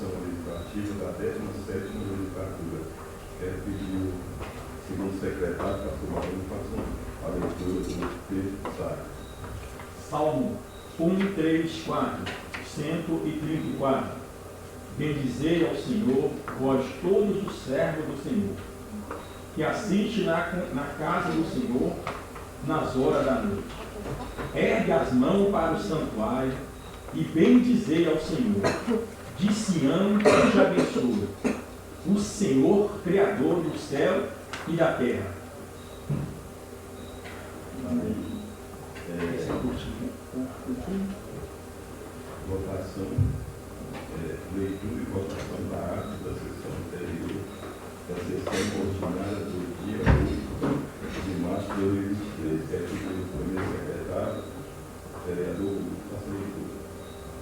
sessão legislativa da 17ª legislatura. Quero pedir o segundo secretário, pastor Marinho, faça a leitura do texto sacro. Salmo 1, 3, 4, 134. Bendizei ao Senhor, vós todos os servos do Senhor, que assiste na casa do Senhor nas horas da noite. Ergue as mãos para o santuário e bendizei ao Senhor. De Sião te abençoe, o Senhor, Criador do céu e da terra. Amém. Votação, leitura e votação da ata da sessão anterior, da sessão ordinária do dia 8 de março de 2023. Quero pedir o primeiro secretário, vereador Hugo, faça a leitura.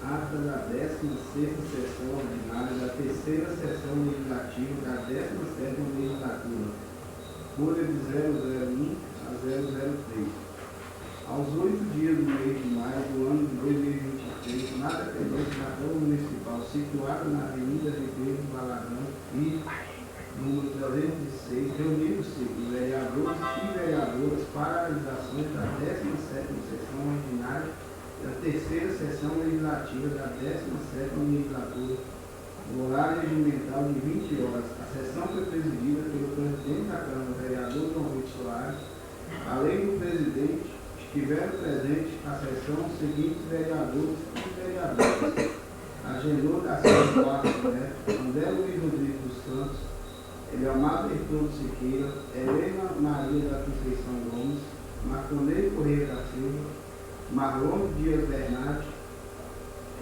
Ata da 16ª sessão ordinária da 3ª sessão legislativa da 17ª legislatura, folha de 001 a 003. Aos 8 dias do mês de maio do ano de 2023, na dependência da Câmara Municipal situada na Avenida Ribeiro do Valadão e número 306, reuniram-se os vereadores e vereadoras para a realização da 17ª sessão ordinária da 3ª sessão legislativa da 17ª legislatura, no horário regimental de 20 horas. A sessão foi presidida pelo presidente da Câmara, vereador João Vitor Soares. Além do presidente, estiveram presentes à sessão os seguintes vereadores e vereadoras: Agenor da Silva Quarto Neto, André Luiz Rodrigues dos Santos, Eliomar Bertoldo Siqueira, Helena Maria da Conceição Gomes, Marconei Correia da Silva, Marlon Dias Bernardi,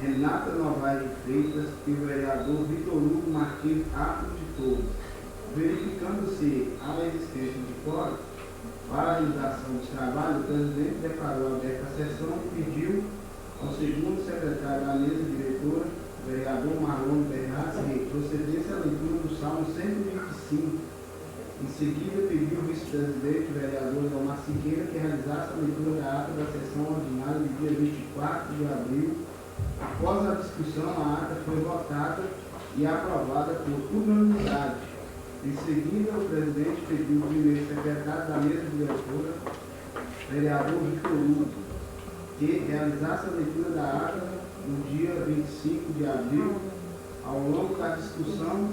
Renata Novaes de Freitas e o vereador Vitor Hugo Martins Atos de Todos. Verificando-se a existência de quórum para a realização dos trabalhos, o presidente declarou aberta a sessão e pediu ao segundo secretário da mesa diretora, o vereador Marlon Bernardi, que procedesse à leitura do Salmo 125. Em seguida, pediu ao vice-presidente, o vereador Leomar Siqueira, que realizasse a leitura da ata da sessão ordinária do dia 24 de abril. Após a discussão, a ata foi votada e aprovada por unanimidade. Em seguida, o presidente pediu ao primeiro secretário da mesa diretora, vereador Vitor Hugo, que realizasse a leitura da ata no dia 25 de abril. Ao longo da discussão,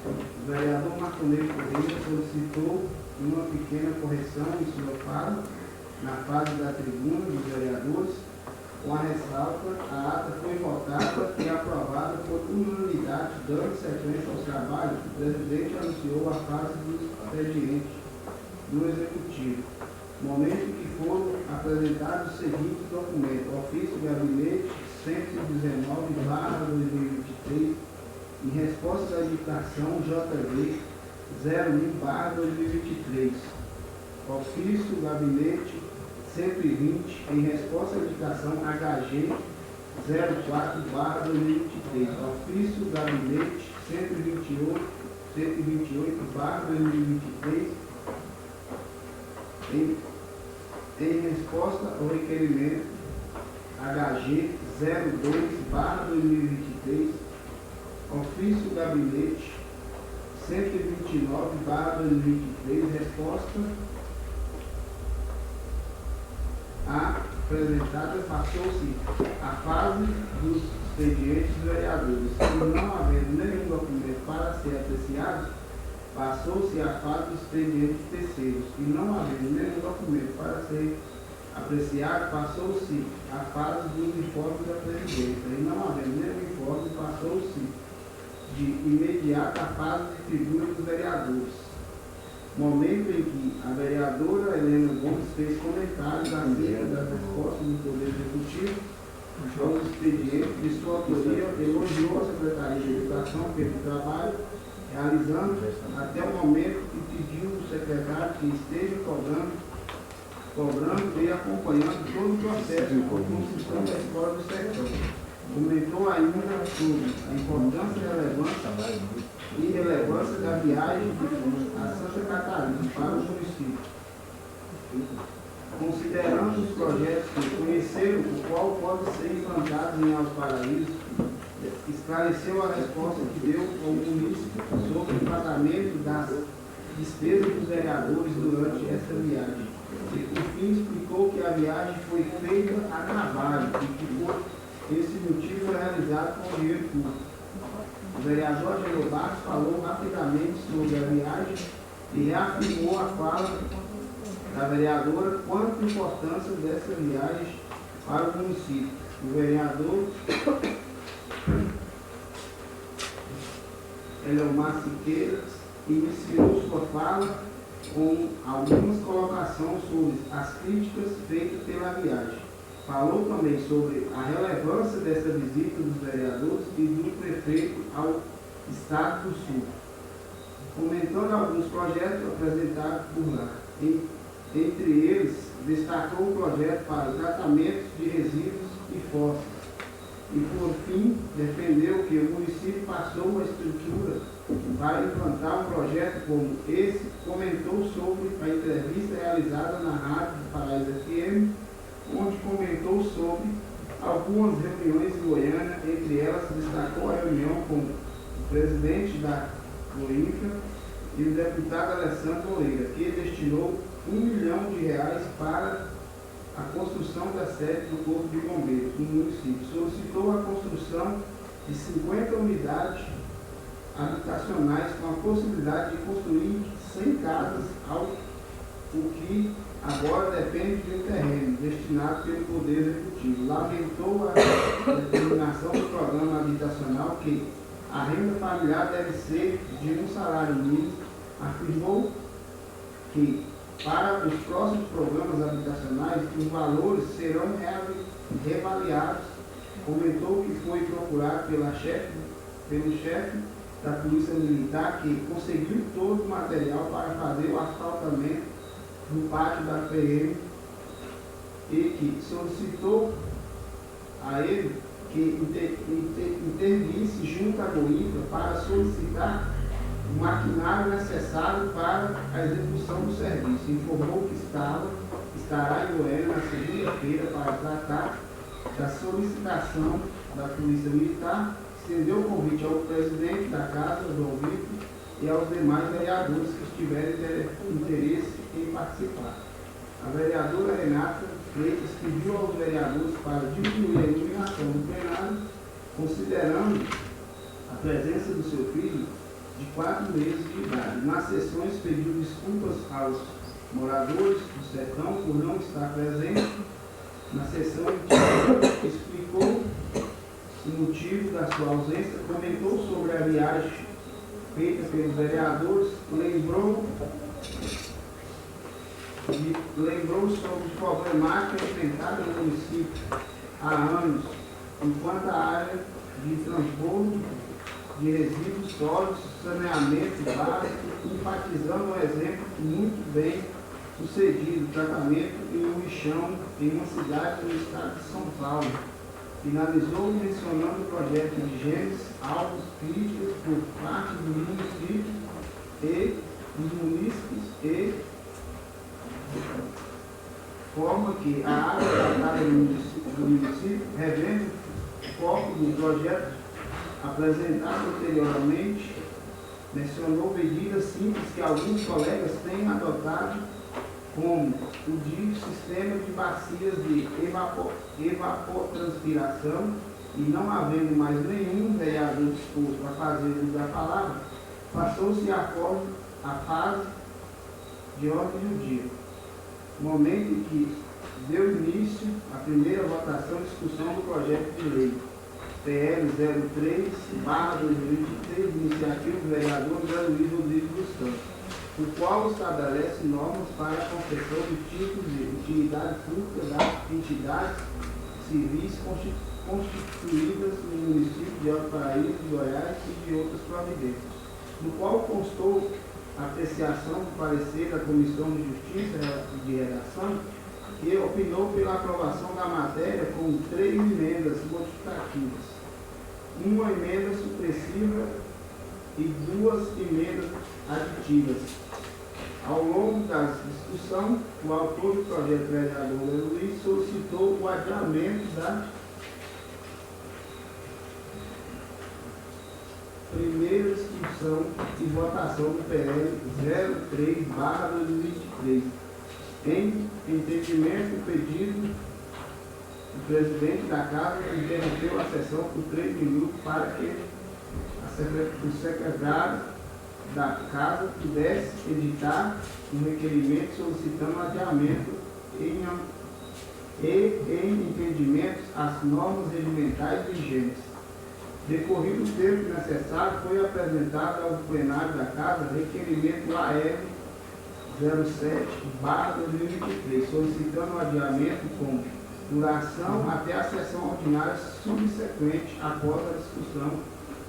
o vereador Marconei Correia solicitou uma pequena correção em sua fala, na fase da tribuna dos vereadores. Com a ressalva, a ata foi votada e aprovada por unanimidade. Dando sequência aos trabalhos, o presidente anunciou a fase do expediente do Executivo, momento em que foram apresentados os seguintes documentos: ofício do gabinete 119/2023, em resposta da indicação JV 01/2023, ofício do gabinete 120, em resposta à indicação HG 04/2023, ofício do gabinete 128/2023, em resposta ao requerimento HG 02/2023, ofício do gabinete 129/2023, resposta apresentada, passou-se a fase dos expedientes dos vereadores. E não havendo nenhum documento para ser apreciado, passou-se a fase dos expedientes terceiros. E não havendo nenhum documento para ser apreciado, passou-se a fase dos informes da presidência. E não havendo nenhum informe, passou-se de imediato a fase de tribuna dos vereadores. Momento em que a vereadora Helena Gomes fez comentários acerca das respostas do Poder Executivo aos expedientes de sua autoria, elogiou a Secretaria de Educação pelo trabalho realizando até o momento e pediu ao secretário que esteja cobrando e acompanhando todo o processo de construção da escola do sertão. Comentou ainda sobre a importância e relevância da viagem a Santa Catarina para o município, considerando os projetos que conheceram, o qual pode ser implantado em Alto Paraíso, esclareceu a resposta que deu ao munícipe sobre o pagamento das despesas dos vereadores durante esta viagem. E, por fim, explicou que a viagem foi feita a trabalho e que, por esse motivo, foi realizado com dinheiro público. O vereador Angelo Bastos falou rapidamente sobre a viagem e reafirmou a fala da vereadora quanto à importância dessa viagem para o município. O vereador Eleomar Siqueira iniciou sua fala com algumas colocações sobre as críticas feitas pela viagem. Falou também sobre a relevância dessa visita dos vereadores e do prefeito ao Estado do Sul, comentando alguns projetos apresentados por lá. Entre eles, destacou o projeto para tratamento de resíduos e fósseis. E, por fim, defendeu que o município passou uma estrutura para implantar um projeto como esse. Comentou sobre a entrevista realizada na Rádio Paraíso FM, onde comentou sobre algumas reuniões em Goiânia. Entre elas, destacou a reunião com o presidente da Goinfra e o deputado Alessandro Moreira, que destinou R$1 milhão para a construção da sede do Corpo de Bombeiros no município. Solicitou a construção de 50 unidades habitacionais com a possibilidade de construir 100 casas, o que agora depende de um terreno destinado pelo Poder Executivo. Lamentou a determinação do programa habitacional que a renda familiar deve ser de um salário mínimo. Afirmou que para os próximos programas habitacionais, os valores serão reavaliados. Comentou que foi procurado pelo chefe da Polícia Militar, que conseguiu todo o material para fazer o asfaltamento do pátio da PM e que solicitou a ele que intervisse junto à Goinfra para solicitar o maquinário necessário para a execução do serviço. Informou que estará em Goiânia na segunda-feira para tratar da solicitação da Polícia Militar. Estendeu o convite ao presidente da Casa, João Vitor, e aos demais vereadores que tiverem interesse em participar. A vereadora Renata Freitas pediu aos vereadores para diminuir a iluminação do plenário, considerando a presença do seu filho de 4 meses de idade. Nas sessões, pediu desculpas aos moradores do sertão por não estar presente. Na sessão, explicou o motivo da sua ausência, comentou sobre a viagem feita pelos vereadores, lembrou sobre os problemáticas enfrentadas no município há anos, enquanto a área de transbordo de resíduos sólidos, saneamento básico, enfatizando um exemplo muito bem sucedido, tratamento em um lixão em uma cidade no estado de São Paulo. Finalizou mencionando o projeto de Gênesis, alvos críticos por parte do município e dos munícipes e forma que a área tratada do município revela o foco do projeto apresentado anteriormente. Mencionou medidas simples que alguns colegas têm adotado, como o dito sistema de bacias de evapotranspiração, e não havendo mais nenhum vereador disposto a fazer uso da palavra, passou-se a fase de ordem do dia, momento em que deu início a primeira votação e discussão do projeto de lei PL 03/2023, de iniciativa do vereador José Luiz Rodrigues dos Santos, o qual estabelece normas para a concessão de títulos de utilidade pública das entidades civis constituídas no município de Alto Paraíso, de Goiás e de outras providências, no qual constou a apreciação do parecer da Comissão de Justiça e de Redação, que opinou pela aprovação da matéria com 3 emendas modificativas, uma emenda supressiva e 2 emendas aditivas. Ao longo da discussão, o autor do projeto, vereador Luiz, solicitou o adiamento da ação e votação do PL 03/2023. Em entendimento, pedido, o presidente da Casa interrompeu a sessão por 3 minutos para que o secretário da Casa pudesse editar um requerimento solicitando adiamento em entendimento às normas regimentares vigentes. Decorrido o tempo necessário, foi apresentado ao plenário da Casa requerimento AR 07/2023, solicitando o adiamento com duração até a sessão ordinária subsequente após a discussão.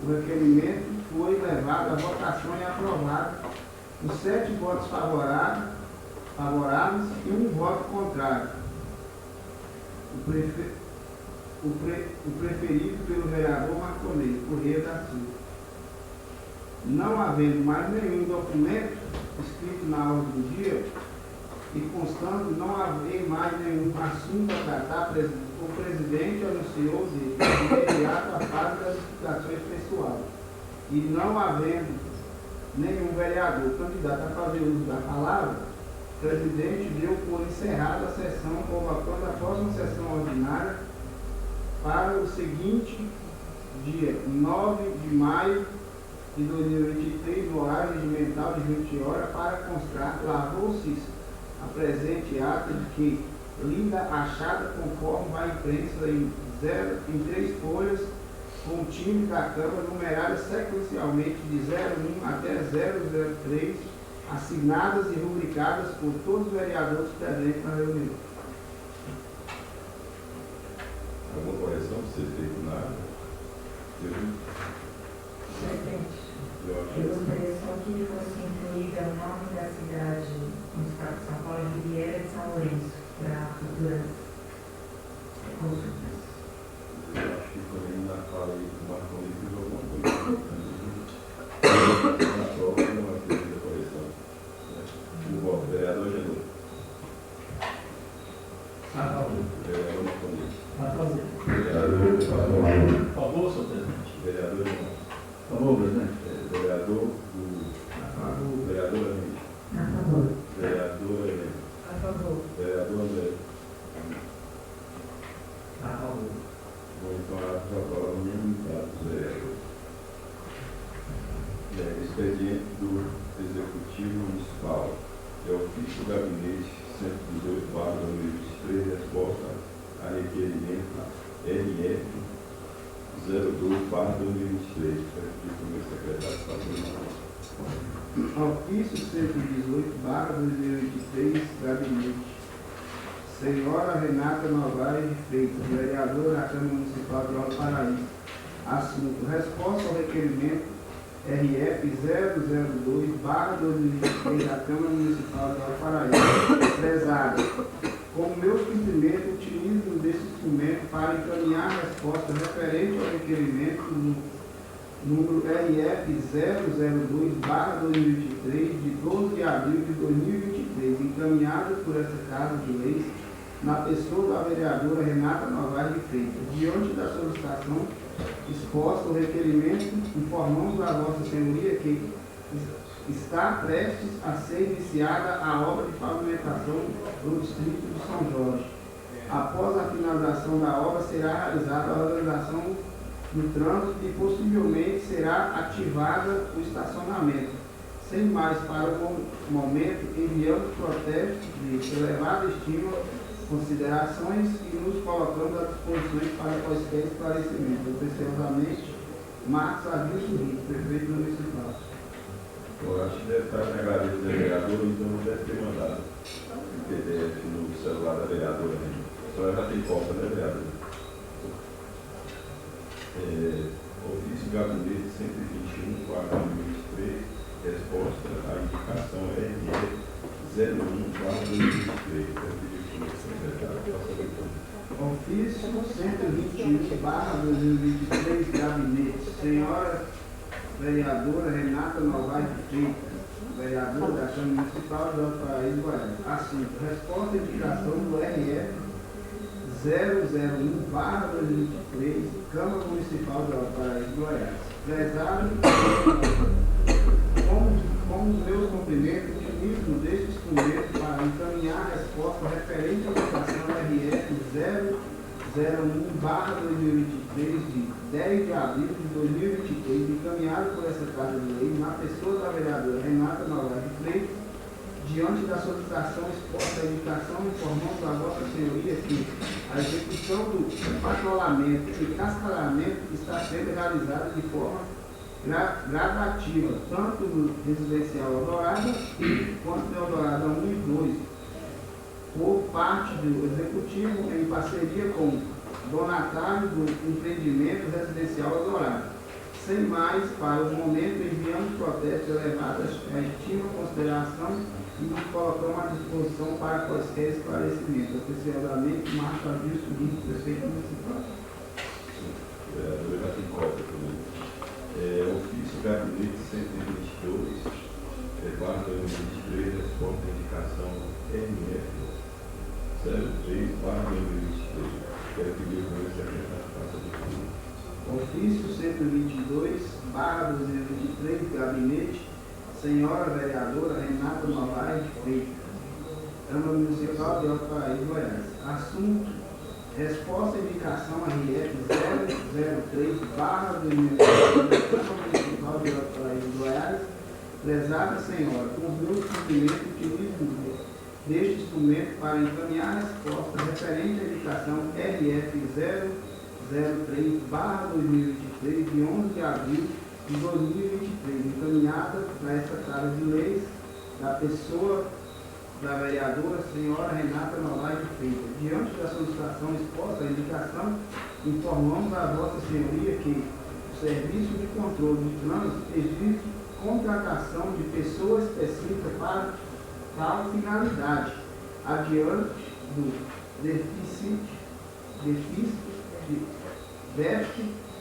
O requerimento foi levado à votação e aprovado por 7 votos favoráveis e 1 voto contrário. O preferido pelo vereador Marconês Corrêa da Silva. Não havendo mais nenhum documento escrito na ordem do dia e constando não haver mais nenhum assunto a tratar, o presidente anunciou de imediato a fase das explicações pessoais. E não havendo nenhum vereador candidato a fazer uso da palavra, o presidente deu por encerrada a sessão, convocando a próxima sessão ordinária para o seguinte dia, 9 de maio de 2023, no horário regimental de 20 horas, para constar, lavou-se a presente ata de que, linda achada conforme vai imprensa em 3 folhas, com o time da Câmara numerada sequencialmente de 01 até 003, assinadas e rubricadas por todos os vereadores presentes na reunião. Alguma correção para ser feita na área? Presidente, Eu eu acho gostaria só que fosse incluída o nome da cidade no estado de São Paulo, Riviera de São Lourenço, para futuras consultas. que também na fala aí do Marconês fez alguma coisa. Na prova não vai ter muita correção. O voto, vereador Genô. A favor. Vereador Marconês. A favor. Vereador A favor, senhor presidente. Vereador Genô. A favor, presidente. Vereador A favor. Vereador Henrique. A favor. Vereador Helena. A favor. Vereador André. A favor. Bom, então a prova unanimidade dos vereadores. Expediente do Executivo Municipal. É o ofício do Gabinete 118/2023, resposta a requerimento RF 02/2023. Peço para o meu secretário fazer Ofício 118/2023, Gabinete. Senhora Renata Novaes de Freitas, vereadora da Câmara Municipal de Alto Paraíso. Assunto: resposta ao requerimento RF 002/2023 da Câmara Municipal de Alto Paraíso. Prezado, com meu cumprimento, utilizo desse instrumento para encaminhar a resposta referente ao requerimento número RF 002/2023, de 12 de abril de 2023, encaminhado por essa Casa de Leis, na pessoa da vereadora Renata Novaes de Freitas. Diante da solicitação exposta o requerimento, informamos a Vossa Senhoria que está prestes a ser iniciada a obra de pavimentação do distrito de São Jorge. Após a finalização da obra, será realizada a organização do trânsito e possivelmente será ativada o estacionamento. Sem mais, para o momento, enviamos protestos de elevada estima, considerações e nos colocamos à disposição para quaisquer esclarecimentos. Especialmente, Marcos Avilso Rito, prefeito municipal. Eu acho que deve estar na galeria do vereador, então não deve ter mandado o PDF no celular da vereadora. A senhora já tem cópia, né, vereador? Ofício Gabinete 121/2023, resposta à indicação RE 01/2023. Ofício 121/2023, Gabinete. Senhora vereadora Renata Novaes de Freitas, vereadora da Câmara Municipal de Alto Paraíso, Goiás. Assunto: resposta à indicação do RF 001/2023, Câmara Municipal de Alto Paraíso, Goiás. Prezado com os meus cumprimentos, utilizo deste instrumento para encaminhar a resposta referente à votação RF 001/2023, de 10 de abril de 2023, encaminhado por essa Casa de Lei, na pessoa da vereadora Renata Novaes de Freitas, diante da solicitação exposta à indicação, informamos a Vossa Senhoria que a execução do patrulhamento e cascalhamento está sendo realizada de forma gradativa, tanto no residencial Eldorado quanto no Eldorado 1 e 2, por parte do Executivo, em parceria com o donatário do empreendimento residencial Eldorado. Sem mais, para o momento, enviamos protestos elevados à estima, consideração e nos colocamos à disposição para quaisquer esclarecimentos. Oficialmente, Marcos Augusto Guido, prefeito municipal. Vereador, já tem cópia também. Ofício Gabinete 122, barra 2023, resposta à indicação RF 03/2023. Quero pedir o meu secretário faça de tudo. Ofício 122/2023, Gabinete, Senhora Vereadora Renata Novaes de Freitas, Câmara Municipal de Alto Paraíso, Goiás. Assunto: resposta à indicação RF 003/2023, Câmara Municipal de Alto Paraíso, Goiás. Prezada Senhora, com meus cumprimentos, utilizo deste instrumento para encaminhar a resposta referente à indicação RF 003/2023, de 11 de abril de 2023, encaminhada para esta Casa de Leis, da pessoa da vereadora Senhora Renata Novaes de Freitas. Diante da solicitação exposta à indicação, informamos a Vossa Senhoria que o Serviço de Controle de Trânsito exige contratação de pessoa específica para tal finalidade, adiante do déficit de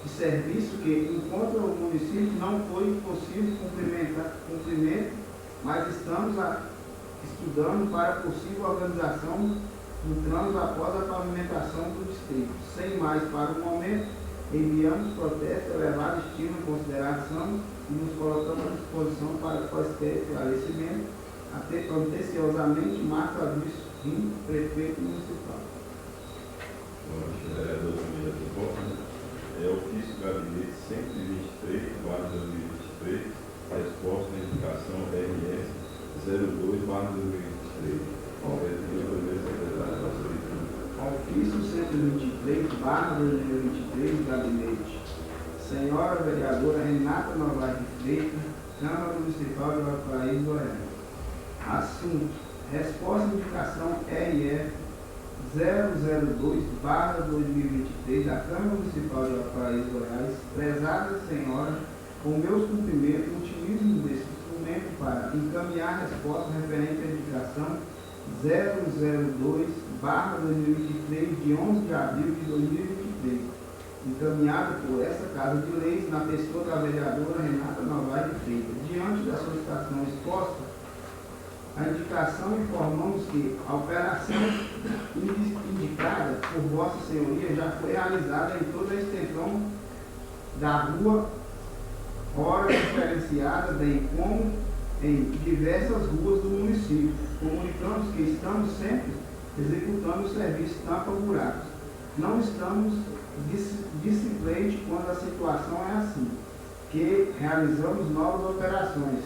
serviço que encontra o município não foi possível cumprimento, mas estamos estudando para possível organização do trânsito após a pavimentação do distrito. Sem mais, para o momento, enviamos protesto, elevado estima em consideração e nos colocamos à disposição para quaisquer esclarecimento, atenciosamente, Marcos Augusto Guido, prefeito municipal. Vereador também já tem cópia. Ofício Gabinete 123/2023, resposta à indicação RS 02/2023. Ofício 123/2023, Gabinete, Senhora Vereadora Renata Novaes de Freitas, Câmara Municipal de Alto Paraíso, Goiás. Assunto: resposta à indicação RF 002/2023 da Câmara Municipal de Alto Paraíso, Goiás. Prezada Senhora, com meus cumprimentos, utilizo desse instrumento para encaminhar a resposta referente à indicação 002/2023, de 11 de abril de 2023, encaminhado por essa Casa de Leis, na pessoa da vereadora Renata Novaes de Freitas. Diante da solicitação exposta, a indicação, informamos que a operação indicada por Vossa Senhoria já foi realizada em toda a extensão da rua, hora diferenciada, bem como em diversas ruas do município. Comunicamos que estamos sempre executando o serviço tampa-buracos. Não estamos displicentes quando a situação é assim, que realizamos novas operações.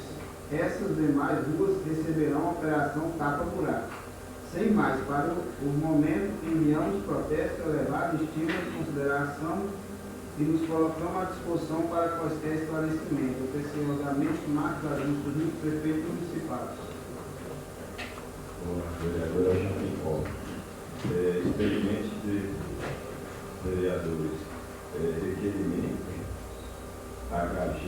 Essas demais ruas receberão a operação tapa-buraco. Sem mais, para o momento, enviamos protesto elevado, estima de consideração e nos colocamos à disposição para quaisquer esclarecimento. Oficialmente, Marcos Augusto Guido, prefeito municipal. A vereadora já tem cópia. Experimente de vereadores. Requerimento HG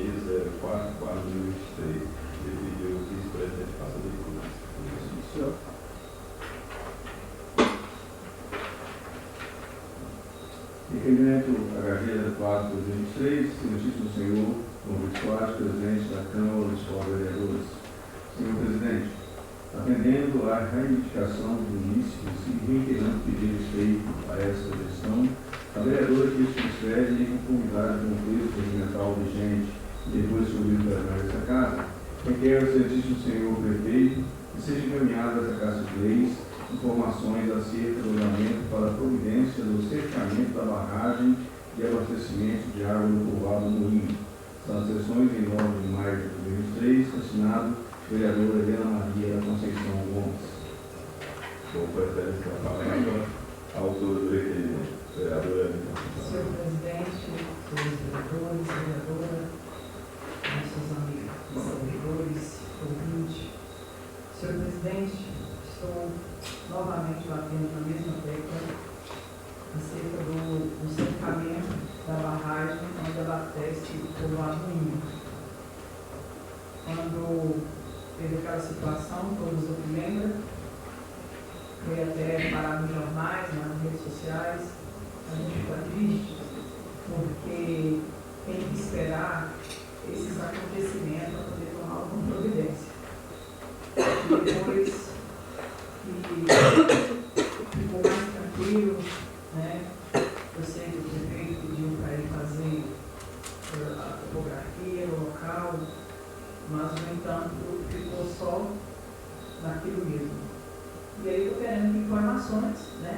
04/2023. Ele pediu o vice-presidente faça de tudo. Senhor. Requerimento HG 04/2023, Exercício do Senhor, Convite Soares, presidente da Câmara Municipal de Vereadores. Senhor presidente, atendendo à reivindicação do início e reiterando pedidos feitos a essa gestão, a vereadora que se inscreve em conformidade com o texto regimental vigente e depois subido para dessa casa, requer ao excelentíssimo senhor prefeito que sejam encaminhadas à Casa de Leis informações acerca do andamento para a providência do cercamento da barragem de abastecimento de água do povoado Moinho. São as sessões em 9 de maio de 2023, assinado vereadora Helena Maria da Conceição Gomes. Com preferência da palavra, autor do requerimento. Vereadora Helena. Senhor presidente, senhores vereadores, vereadora, nossos amigos servidores, ouvintes. Senhor presidente, estou novamente batendo na mesma tecla acerca do cercamento da barragem onde abastece o povoado Moinho. Quando teve aquela situação, todos aqui lembram, foi até parar nos jornais, nas redes sociais, a gente fica triste, porque tem que esperar esses acontecimentos para poder tomar alguma providência. Depois que ficou mais tranquilo, né? Eu sei que o prefeito pediu para ele fazer a topografia, o local, mas, no entanto, ficou só naquilo mesmo. E aí eu estou querendo informações, né?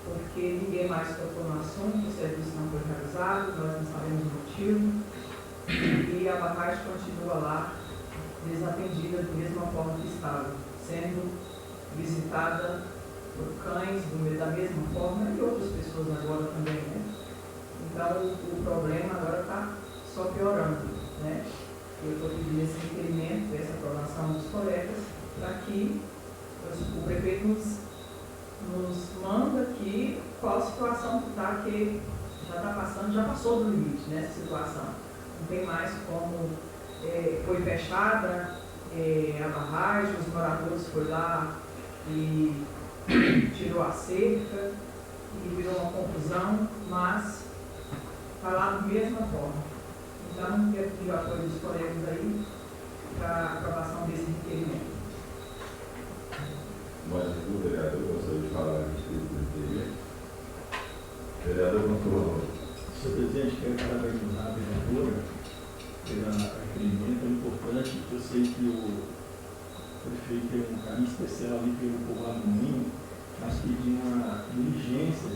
Porque ninguém mais trocou no assunto, o serviço não foi realizado, nós não sabemos o motivo, e a barragem continua lá, desatendida da mesma forma que estava, sendo visitada por cães da mesma forma e outras pessoas agora também, né? Então o problema agora está só piorando, né? Eu estou pedindo esse requerimento, essa aprovação dos colegas, para que o prefeito nos manda aqui qual a situação que está, que já está passando, já passou do limite nessa situação. Não tem mais como, foi fechada a barragem, os moradores foram lá e tirou a cerca e virou uma confusão, mas está lá da mesma forma. Então, eu pedi o apoio dos colegas aí para a aprovação desse requerimento. Mais algum vereador gostaria de falar a respeito do requerimento? Vereador Controle. Senhor presidente, quero parabenizar a vereadora pelo requerimento. É importante, eu sei que o prefeito tem um carinho especial ali pelo povoado Moinho, mas pedir uma diligência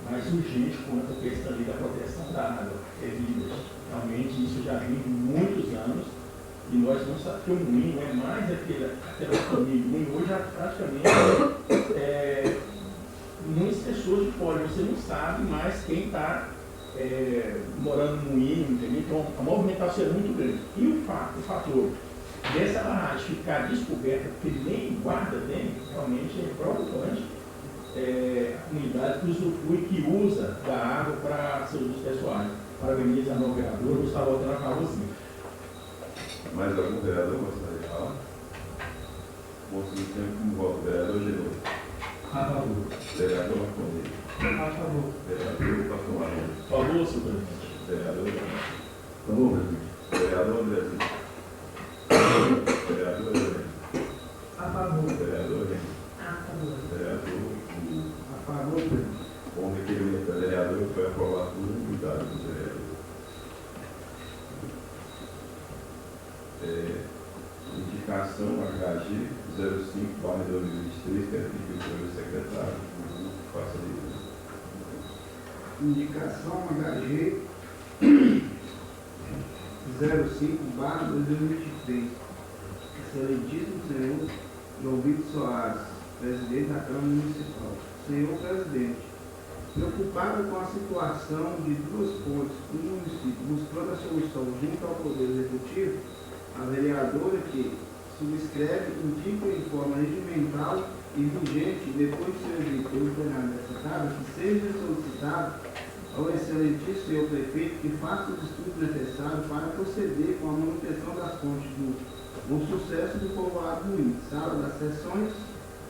mais urgente quanto a questão ali da proteção da água, realmente isso já vem de muitos anos e nós não sabemos que o Moinho é mais aquela família. O Moinho hoje praticamente muitas pessoas de fora, você não sabe mais quem está morando no Moinho, entendeu? Então a movimentação é muito grande. E o fator dessa barragem ficar descoberta, porque nem guarda tem, realmente é preocupante. A comunidade que usufrui, que usa da água para seus usos pessoais. Parabenizo a nova vereadora, está voltando a favorzinho. Mais algum vereador gostaria de falar? Moço do tempo como voto. Vereador Genoa. A favor. Vereador Marcondes. A favor. Vereador Pastor Marrom. A favor, senhor presidente. Vereador Por favor, presidente. Vereador Andrezinho. Vereador Helena. A favor. Vereador Helena. A favor. Vereador A favor, presidente. com o requerimento da vereadora foi aprovado por unanimidade dos vereadores. Indicação HG 05/2023, quero pedir o senhor secretário que faça a leitura. Indicação HG 05/2023. Excelentíssimo senhor João Vitor Soares, presidente da Câmara Municipal. Senhor presidente, preocupado com a situação de duas pontes do município, buscando a solução junto ao Poder Executivo, a vereadora que subscreve indica em forma regimental e vigente, depois de ser ouvido pelo plenário desta Casa, que seja solicitado ao excelentíssimo senhor prefeito que faça os estudos necessários para proceder com a manutenção das pontes do sucesso do povoado Moinho. Sala das sessões,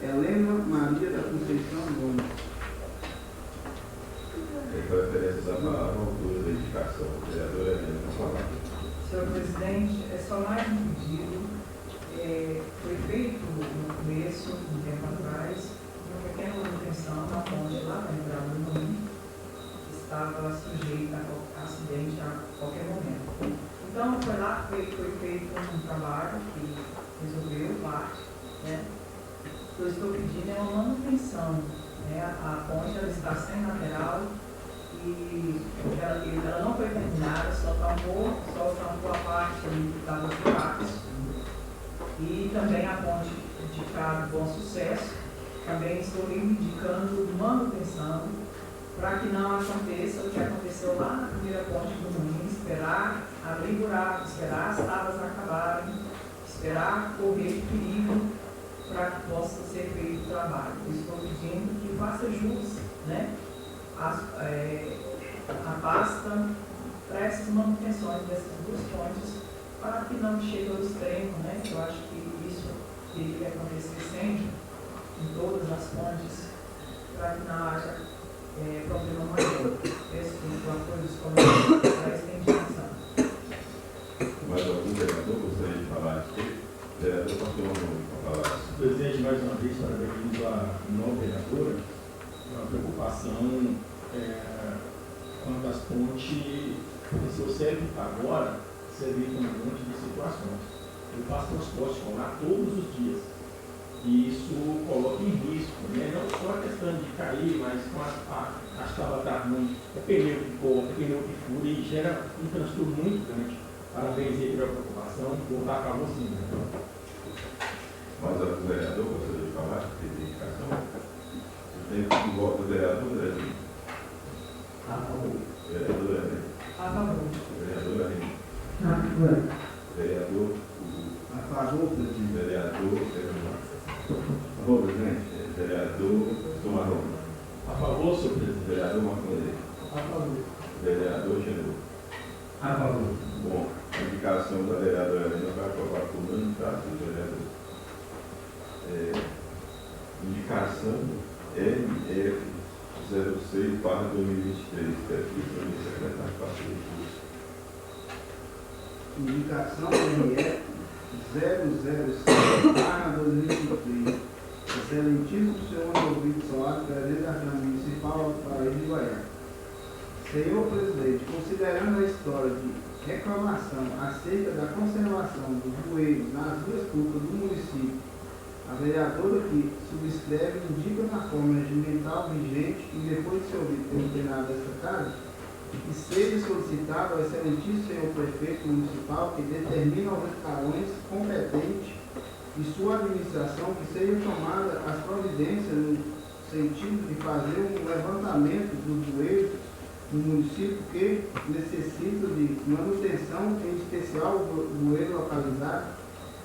Helena Maria da Conceição Gomes. Em preferência da palavra, autora da indicação, vereadora Helena, com a palavra. Senhor presidente, é só mais um pedido. Foi feito no começo, um tempo atrás, uma pequena manutenção na ponte lá na entrada do Moinho, que estava sujeita a acidente a qualquer momento. Então, foi lá que foi feito um trabalho que resolveu parte, né? O que eu estou pedindo é uma manutenção, né? A ponte ela está sem lateral e ela não foi terminada, só tampou a parte ali que estava os buracos. E também a ponte de cá do Bom Sucesso, também estou reivindicando manutenção para que não aconteça o que aconteceu lá na primeira ponte do Moinho, esperar abrir buraco, esperar as tábuas acabarem, esperar correr perigo para que possa ser feito o trabalho. Eu estou pedindo que faça jus, né, a pasta para essas manutenções dessas duas pontes, para que não chegue ao extremo, né? Eu acho que isso deveria acontecer sempre, em todas as pontes, para que não haja problema maior. Esse tipo de apoio dos colegas para essa indicação. Mais algum vereador gostaria de falar aqui? Vereador Pastor Nome, para falar. Presidente, mais uma vez, parabenizo a nova vereadora. Uma preocupação quanto às pontes, porque se eu serve agora, serve para um monte de situações. Eu faço transporte escolar todos os dias. E isso coloca em risco, né? Não só a questão de cair, mas com a estrada está ruim, é pneu que corta, pneu que fura e gera um transtorno muito grande. Parabéns aí pela preocupação, vou dar para você. Né? Mas o vereador gostaria de falar, tem indicação? Tem que voto do vereador, vereador? A favor. Vereador Enem. A favor. Vereador Enem. A favor. Vereador A favor, presidente. Vereador Por favor, presidente. Vereador Somarão. A favor, senhor presidente. Vereador Marcondes. A favor. Vereador Genô. A favor. Bom, a indicação da vereadora Helena vai aprovar por unanimidade dos vereadores. Indicação MF06/2023, perfil do secretário de Pastor de Indicação MF 006/2023. Excelentíssimo senhor Rodrigo Soares, presidente da Câmara Municipal do Paraíso de Goiás. Senhor presidente, considerando a história de reclamação acerca da conservação dos bueiros nas vias públicas do município, a vereadora que subscreve indica na forma regimental vigente e depois de se ouvir pelo plenário desta casa, que seja solicitado ao excelentíssimo senhor prefeito municipal que determine aos escalões competentes e sua administração que sejam tomadas as providências no sentido de fazer um levantamento dos bueiros no município que necessita de manutenção, em especial o bueiro localizado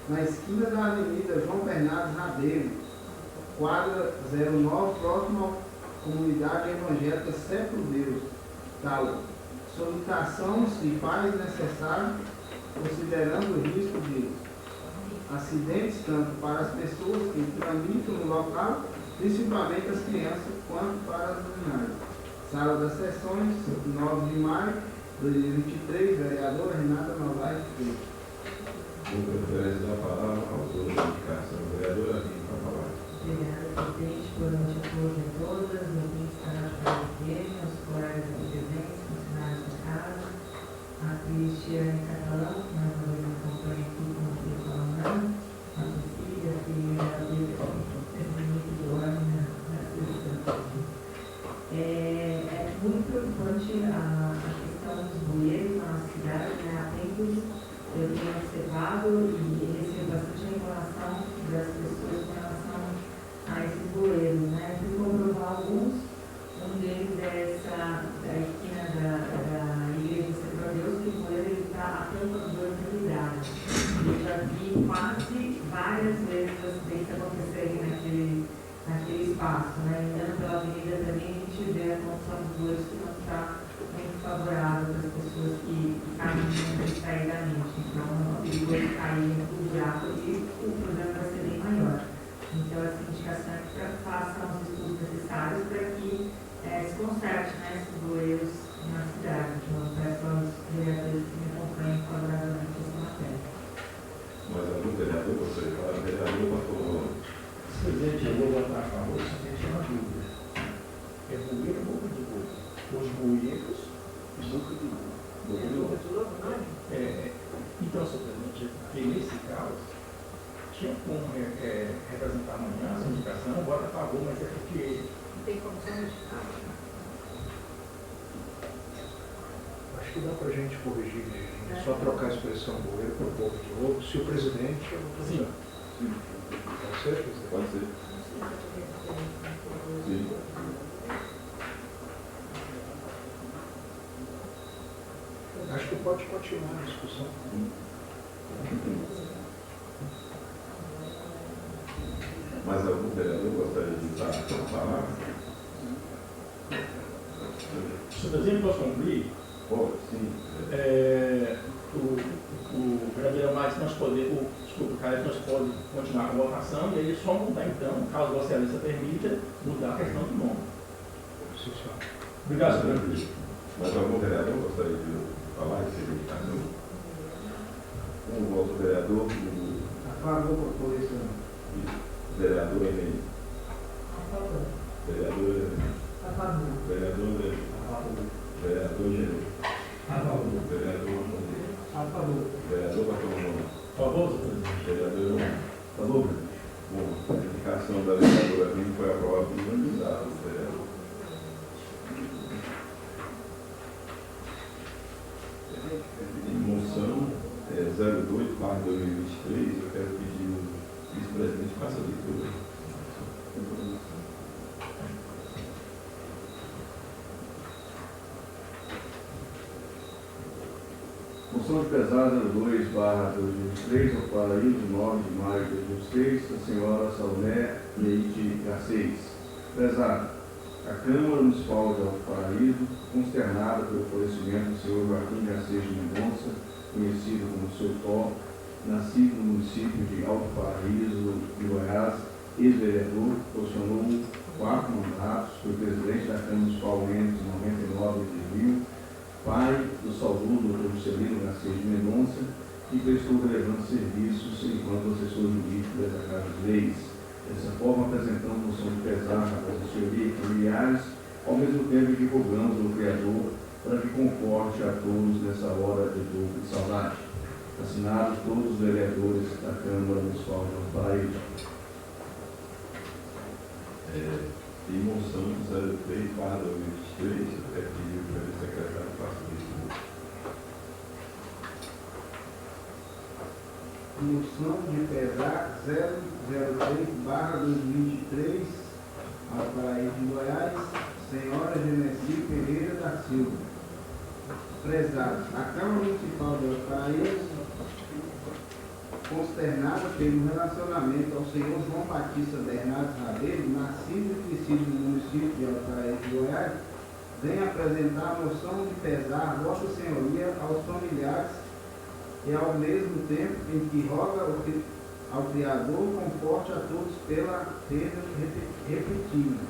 na esquina da Avenida João Bernardo Rabeiro, quadra 09, próximo à comunidade evangélica Século Deus. Tal solicitação se faz necessário, considerando o risco de acidentes tanto para as pessoas que tramitam no local, principalmente as crianças, quanto para as luminárias. Sala das Sessões, 9 de maio de 2023, vereadora Renata Novaes Freire. Com preferência da palavra, autor da indicação, vereadora Rita, para falar. Obrigada, presidente. Boa noite a todos e a todas, ouvintes da Rádio FM, aos colegas aqui presentes, funcionários da casa, a Cristiane Catalão, que mais uma vez me acompanha aqui com o filho falando, a Cecília, que é a presidente do órgão na sessão. É muito preocupante a questão dos bueiros na nossa cidade, né? Há tempos eu tenho observado e recebido bastante reclamação das pessoas com relação a esses bueiros, né? Eu fui comprovar alguns, um deles é da esquina da Igreja do Senhor Deus, que o bueiro está a tampa do bueiro vidrada. Eu já vi quase várias vezes acidentes acontecerem naquele espaço, né? Andando pela avenida também a gente vê a condição dos bueiros que não está muito favorável para as pessoas que caminham distraidamente. Então, o perigo de cair no buraco e o problema vai ser bem maior. Então, essa indicação é que façam os estudos necessários para que se conserte, né, esses bueiros na cidade. Então, peço aos vereadores que me acompanhem favoravelmente essa matéria. Mas algum vereador gostaria de falar, vereador Pastor. Presidente, eu vou votar a favor, só que tem uma dúvida. É bueiro ou boca de boi? Os bueiros e boca de boi. Então, senhor presidente, porque nesse caso, tinha como representar amanhã essa indicação, vota a favor, mas é porque Não tem como ser modificado. Acho que dá para a gente corrigir mesmo. Só trocar a expressão bueiro por povo de ovo. Se o presidente, eu vou Sim. Pode ser, presidente? Pode ser. Sim. Acho que pode continuar a discussão. Mas algum vereador gostaria de usar a palavra? senhor presidente, posso concluir? Pode, sim. O vereador mais nós podemos, desculpa, Caio, nós podemos continuar com a votação e ele só mudar então, caso a Vossa Excelência permita, mudar a questão do nome. Sim, senhor. Obrigado, senhor presidente. Mas algum vereador gostaria de falar essa indicação? Um voto vereador, A favor, proposição. vereador Enem. A favor. Vereador Enem. A favor. Vereador Enem. Vereador Gerê. A favor. Vereador Monteiro. A favor. Vereador Bartolomeu. Por favor, senhor presidente. Vereador João. Falou, bom, a indicação da vereadora Lima foi aprovada por unanimidade do vereador. Moção 02/2023, eu quero pedir o vice-presidente faça a leitura. Moção de pesar 02/2023, ao Paraíso, 9 de maio de 2023, da senhora Salomé Leite Garcês. Prezado, a Câmara Municipal de Alto Paraíso, consternada pelo falecimento do senhor Joaquim Garcês de Mendonça, conhecido como Seu Tó, nascido no município de Alto Paraíso, de Goiás, ex-vereador, posicionou 4 mandatos, foi presidente da Câmara Municipal entre 99 e 2000, pai do saudoso Dr. Juscelino Garcês de Mendonça, e prestou relevantes serviços enquanto assessor jurídico dessa Casa de Leis. Dessa forma, apresentamos moção de pesar à assessoria e familiares, ao mesmo tempo que rogamos ao Criador para que conforte a todos nessa hora de dor e de saudade. Assinados todos os vereadores da Câmara Municipal de Alto Paraíso. Em moção 03/2023, eu quero pedir para o secretário faça a leitura. Moção de pesar 003/2023, ao Paraíso de Goiás, senhora Genesi Pereira da Silva. Prezados, a Câmara Municipal de Alto Paraíso, consternada pelo relacionamento ao senhor João Batista Bernardes Rabelo, nascido e crescido no município de Alto Paraíso de Goiás, vem apresentar a moção de pesar Vossa Senhoria aos familiares e ao mesmo tempo em que roga ao Criador conforte a todos pela perda repetida.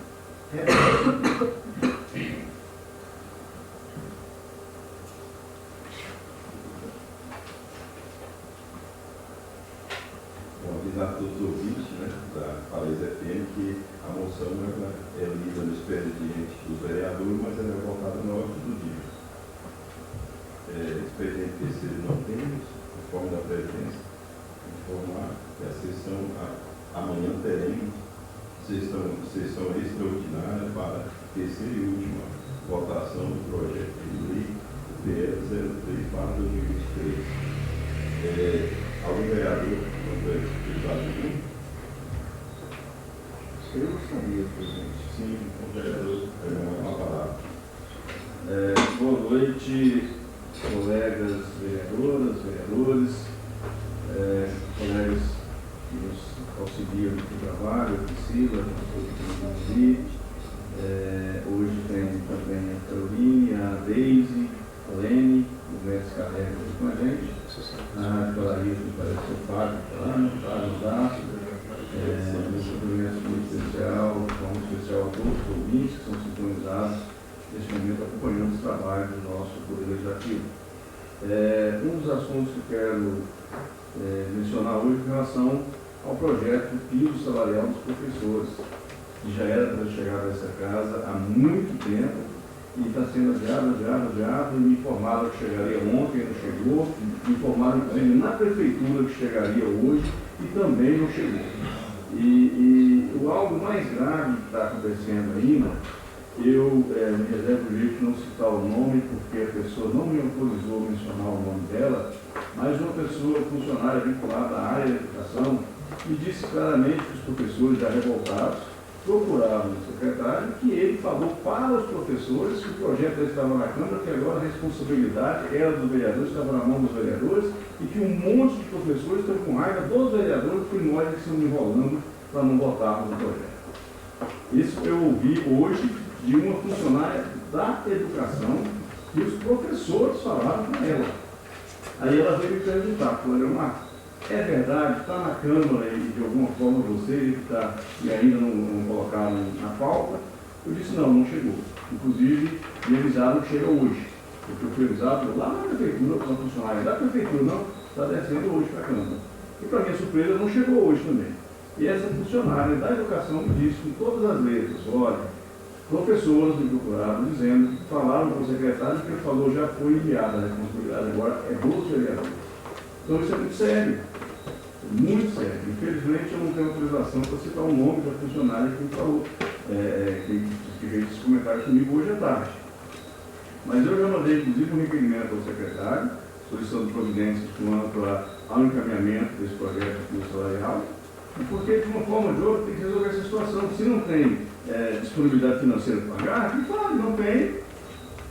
Bom, avisar a todos os ouvintes, né, da Paraíso FM, que a moção ela é lida no expediente dos vereadores, mas ela é votada na ordem do dia. Expediente terceiro não temos, conforme da presidência, informar que a sessão amanhã teremos sessão extraordinária para a terceira e última votação do projeto de lei PL 03/2023. Algum vereador não foi utilizado aqui? Eu gostaria, presidente. Sim, o vereador tem uma palavra. Boa noite, colegas vereadoras, vereadores, colegas que nos auxiliam no trabalho, a Priscila, a hoje tem também a Caroline, a Deise, a Lene, o Mestre Carrega com a gente, a Paraíso parece o Fábio falando, o Fábio Zaço, um cumprimento muito especial, um especial a todos os ouvintes que são sintonizados neste momento acompanhando os trabalhos do nosso Poder Legislativo. Um dos assuntos que eu quero mencionar hoje em relação ao projeto do piso salarial dos professores, que já era para chegar a essa casa há muito tempo e está sendo adiado, me informaram que chegaria ontem, não chegou, me informaram inclusive na prefeitura que chegaria hoje e também não chegou. E o algo mais grave que está acontecendo ainda, eu me reservo o direito de não citar o nome, porque a pessoa não me autorizou a mencionar o nome dela, mas uma pessoa funcionária vinculada à área da educação me disse claramente que os professores já revoltados procuraram o secretário, que ele falou para os professores que o projeto já estava na Câmara, que agora a responsabilidade era dos vereadores, estava na mão dos vereadores, e que um monte de professores estão com raiva dos vereadores, porque nós que estamos enrolando para não votarmos no projeto. Isso eu ouvi hoje de uma funcionária da educação, e os professores falaram com ela. Aí ela veio me perguntar, falou, Leomar, é verdade, está na Câmara e de alguma forma você está e ainda não colocaram na pauta? Eu disse, não chegou. Inclusive, me avisaram que chega hoje. Porque eu fui avisado lá na prefeitura, com a funcionária da prefeitura, não, está descendo hoje para a Câmara. E para minha surpresa, não chegou hoje também. E essa funcionária da educação me disse com todas as letras, olha, professores me procuraram dizendo, falaram com o secretário que ele falou já foi enviada a responsabilidade, agora é dos vereadores. Então isso é muito sério. Muito sério. Infelizmente eu não tenho autorização para citar o nome da funcionária que falou, que fez esse comentário comigo hoje à tarde. Mas eu já mandei inclusive um requerimento ao secretário, solicitando providências quanto ao encaminhamento desse projeto de salarial, porque de uma forma ou de outra tem que resolver essa situação. Se não tem disponibilidade financeira para pagar, que fale, não tem,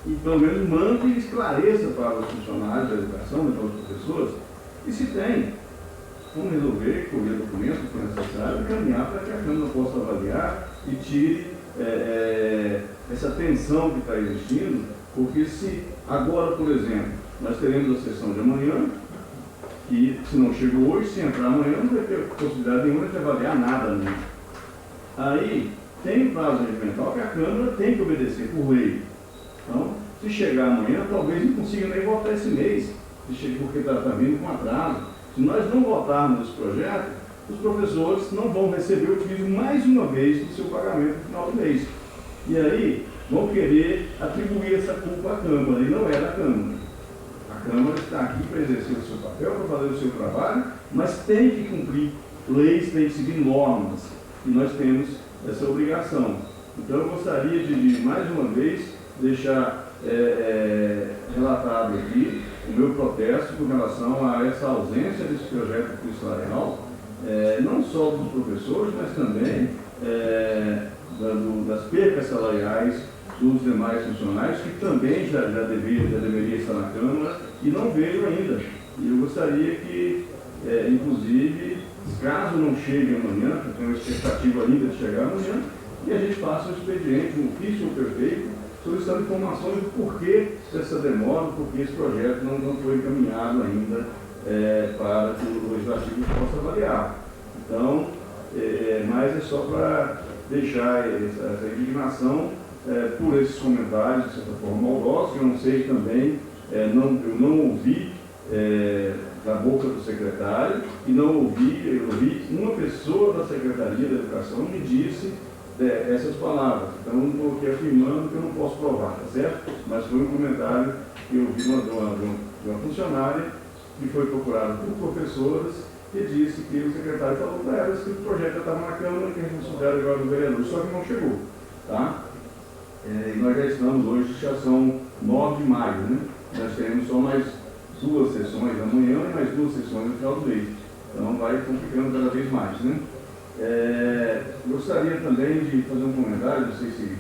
e pelo menos mande e esclareça para os funcionários da educação, para os professores, e se tem, vamos resolver, colher documentos que for necessário, e caminhar para que a Câmara possa avaliar e tire essa tensão que está existindo, porque se agora, por exemplo, nós teremos a sessão de amanhã, que se não chegou hoje, se entrar amanhã, não vai ter possibilidade nenhuma de avaliar nada mesmo. Aí, tem prazo regimental que a Câmara tem que obedecer por lei. Então, se chegar amanhã, talvez não consiga nem votar esse mês, porque está vindo com atraso. Se nós não votarmos esse projeto, os professores não vão receber o piso mais uma vez do seu pagamento no final do mês. E aí, vão querer atribuir essa culpa à Câmara, e não é da Câmara. A Câmara está aqui para exercer o seu papel, para fazer o seu trabalho, mas tem que cumprir leis, tem que seguir normas, e nós temos essa obrigação. Então eu gostaria de mais uma vez, deixar relatado aqui o meu protesto com relação a essa ausência desse projeto salarial, não só dos professores, mas também das percas salariais dos demais funcionários, que também já deveria estar na Câmara e não veio ainda. E eu gostaria que, inclusive, caso não chegue amanhã, eu tenho uma expectativa ainda de chegar amanhã, e a gente faça um expediente, um ofício perfeito, solicitando informações do porquê dessa demora, porque esse projeto não foi encaminhado ainda para que o Legislativo possa avaliar. Então, mas é só para deixar essa indignação por esses comentários, de certa forma, maldosos, que eu não sei também, eu não ouvi da boca do secretário, e eu ouvi uma pessoa da Secretaria da Educação me disse essas palavras. Então, não estou aqui afirmando que eu não posso provar, tá certo? Mas foi um comentário que eu ouvi de uma funcionária que foi procurada por professoras e disse que o secretário falou para elas que o projeto já estava na Câmara, que a responsabilidade agora do vereador, só que não chegou. Tá? E nós já estamos hoje, já são 9 de maio, né? Nós teremos só mais 2 sessões amanhã e mais 2 sessões no final do mês. Então vai complicando cada vez mais, né? Gostaria também de fazer um comentário, não sei se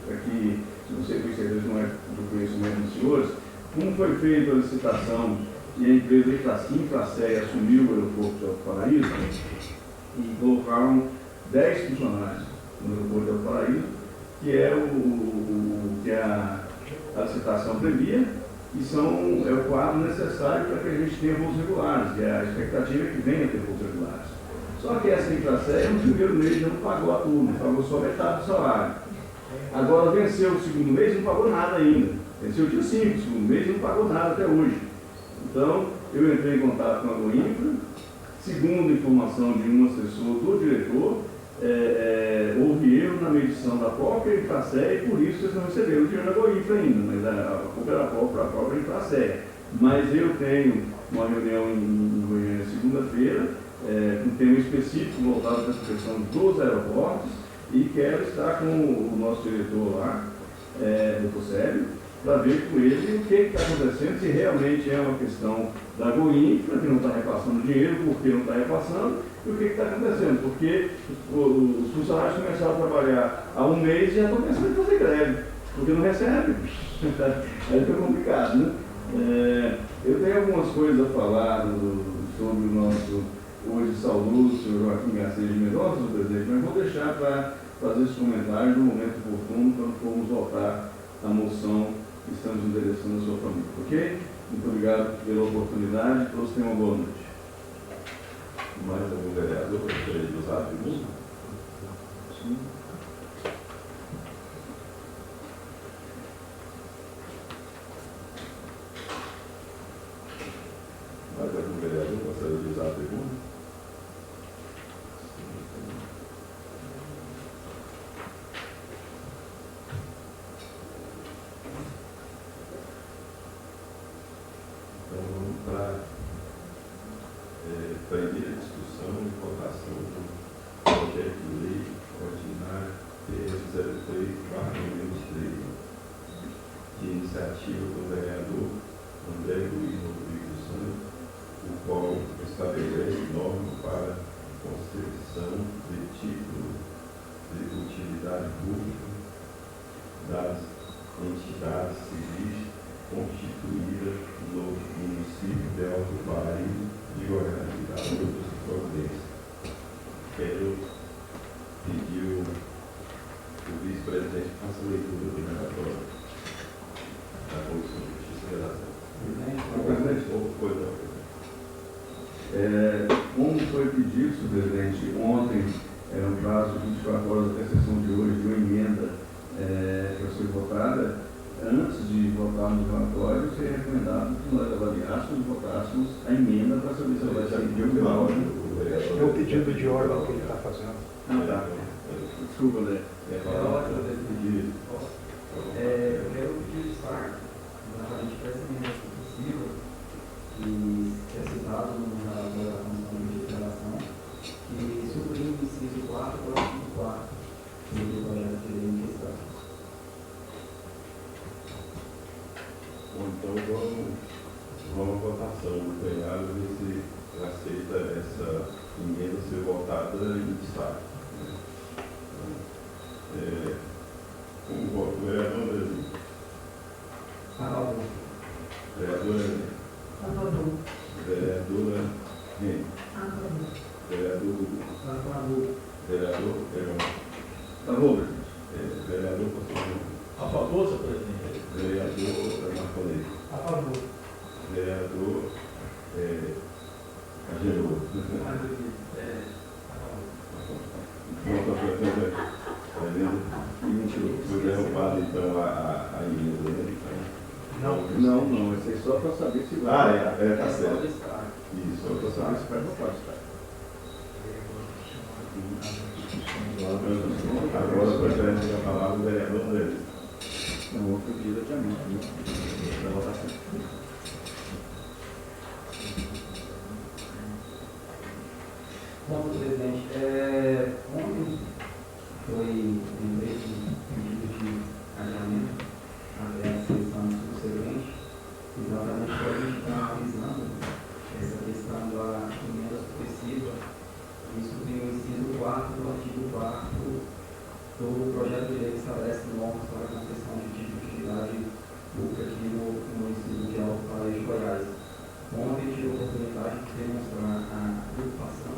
aqui, se você conhece, não é do conhecimento dos senhores, como foi feita a licitação e a empresa Infracé assumiu o aeroporto de Alto Paraíso e colocaram 10 funcionários no aeroporto de Alto Paraíso, que é que a licitação previa, e é o quadro necessário para que a gente tenha voos regulares, e a expectativa é que venha a ter voos regulares. Só que essa Infracé, no primeiro mês, já não pagou a turma, pagou só metade do salário. Agora venceu o segundo mês e não pagou nada ainda. Venceu o dia 5, o segundo mês e não pagou nada até hoje. Então, eu entrei em contato com a Goinfra, segundo a informação de um assessor do diretor, houve erro na medição da própria Infracé e por isso eles não receberam o dinheiro da Goinfra ainda, mas a culpa era a própria Infracé. Mas eu tenho uma reunião em Goiânia segunda-feira, com um tema específico voltado para essa questão dos aeroportos, e quero estar com o nosso diretor lá, Dr. Célio, para ver com ele o que está acontecendo, se realmente é uma questão da Goinfra, que não está repassando dinheiro, por que não está repassando, e o que está acontecendo, porque os funcionários começaram a trabalhar há um mês e já estão pensando em fazer greve, porque não recebem. Aí fica complicado, né? Eu tenho algumas coisas a falar sobre o nosso hoje saudoso senhor Joaquim Garcia de Mendonça, presidente, mas vou deixar para fazer esse comentário no momento oportuno, quando formos votar a moção que estamos endereçando à sua família. Ok? Muito obrigado pela oportunidade. Todos tenham uma boa noite. Mais algum vereador gostaria de usar a tribuna? Sim. Mais algum vereador gostaria de usar a tribuna? Então vamos para a primeira discussão e votação do projeto de lei ordinário TS03/2003, de iniciativa do vereador André Luiz Rodrigues Santos, o qual estabelece normas para concessão de título de utilidade pública das entidades civis constituídas no município de Alto Paraíso de Goiás e da outras providências. Quero pedir o vice-presidente que faça a leitura do relatório da Comissão de Justiça e Redação. Como foi pedido, senhor presidente, ontem, no prazo de 24 horas até a sessão de hoje, de uma emenda para ser votada, antes de votarmos o relatório, seria recomendado que nós avaliássemos e votássemos a emenda para saber se ela vai ser pedido pela ordem. É o pedido de ordem que ele está fazendo. Ah, tá. Desculpa, Lé. Eu quero pedir destaque exatamente para essa emenda possível, que é citado no relatório da Comissão de Legislação, que suprime o inciso 4 do artigo 4 do projeto de lei em questão. Bom, então vamos à votação do plenário ver se aceita essa emenda ser votada em destaque. Como voto, vereador Andrezinho. A favor. Vereadora A favor. Vereadora Rene. A favor. Vereador Hugo. A favor. Vereador Heron. Tá bom, presidente. Vereador Constantino. A favor, senhor presidente. Vereador Marconete. A favor. Vereador Agenor. Foi derrubado então a emenda dele. Não, isso é só para saber se vai. Tá certo. Isso, só para saber se vai votar. Agora gostaria de falar do vereador André. Não, outro pedido de amigo, para votação. Bom, presidente, ontem foi feito um pedido de adiamento até a sessão subsequente, exatamente para a gente estar analisando essa questão da emenda supressiva. Isso tem o inciso 4 do artigo 4 do projeto de lei que estabelece normas para a concessão de título de utilidade pública aqui no município de Alto Paraíso, Goiás. Ontem tive a oportunidade de demonstrar a preocupação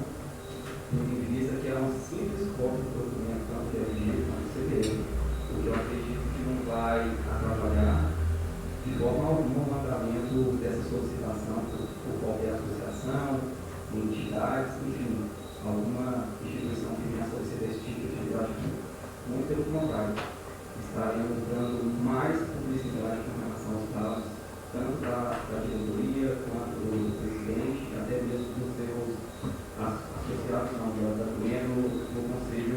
em vista que é um simples cópia do documento que não quer vir para o CDE, porque eu acredito que não vai atrapalhar de forma alguma o andamento dessa solicitação por qualquer associação, entidades, enfim, alguma instituição que venha solicitar esse tipo de atividade pública. Muito pelo contrário, estaremos dando mais publicidade com relação aos dados, tanto da diretoria quanto do presidente, até mesmo dos seus associados da Goiânia no Conselho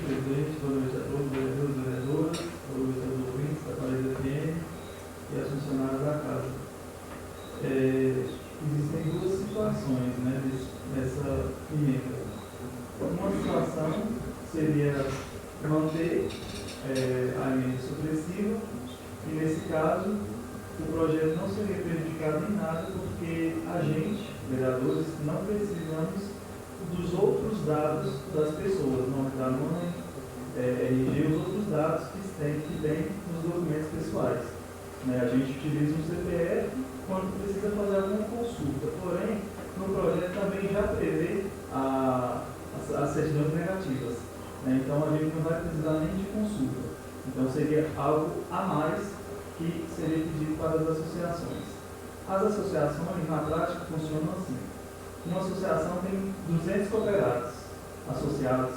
presidente, boa noite a todos, vereadores, vereadoras, boa noite aos ouvintes da Paraíba FM e aos funcionários da casa. Existem duas situações, né, dessa emenda. Uma situação seria manter a emenda supressiva e, nesse caso, o projeto não seria prejudicado em nada porque a gente, vereadores, não precisamos dos outros dados das pessoas, nome da mãe, RG, os outros dados que tem nos documentos pessoais. Né? A gente utiliza um CPF quando precisa fazer alguma consulta, porém, no projeto também já prevê as certidões negativas. Né? Então, a gente não vai precisar nem de consulta. Então, seria algo a mais que seria pedido para as associações. As associações, na prática, funcionam assim. Uma associação tem 200 cooperados associados.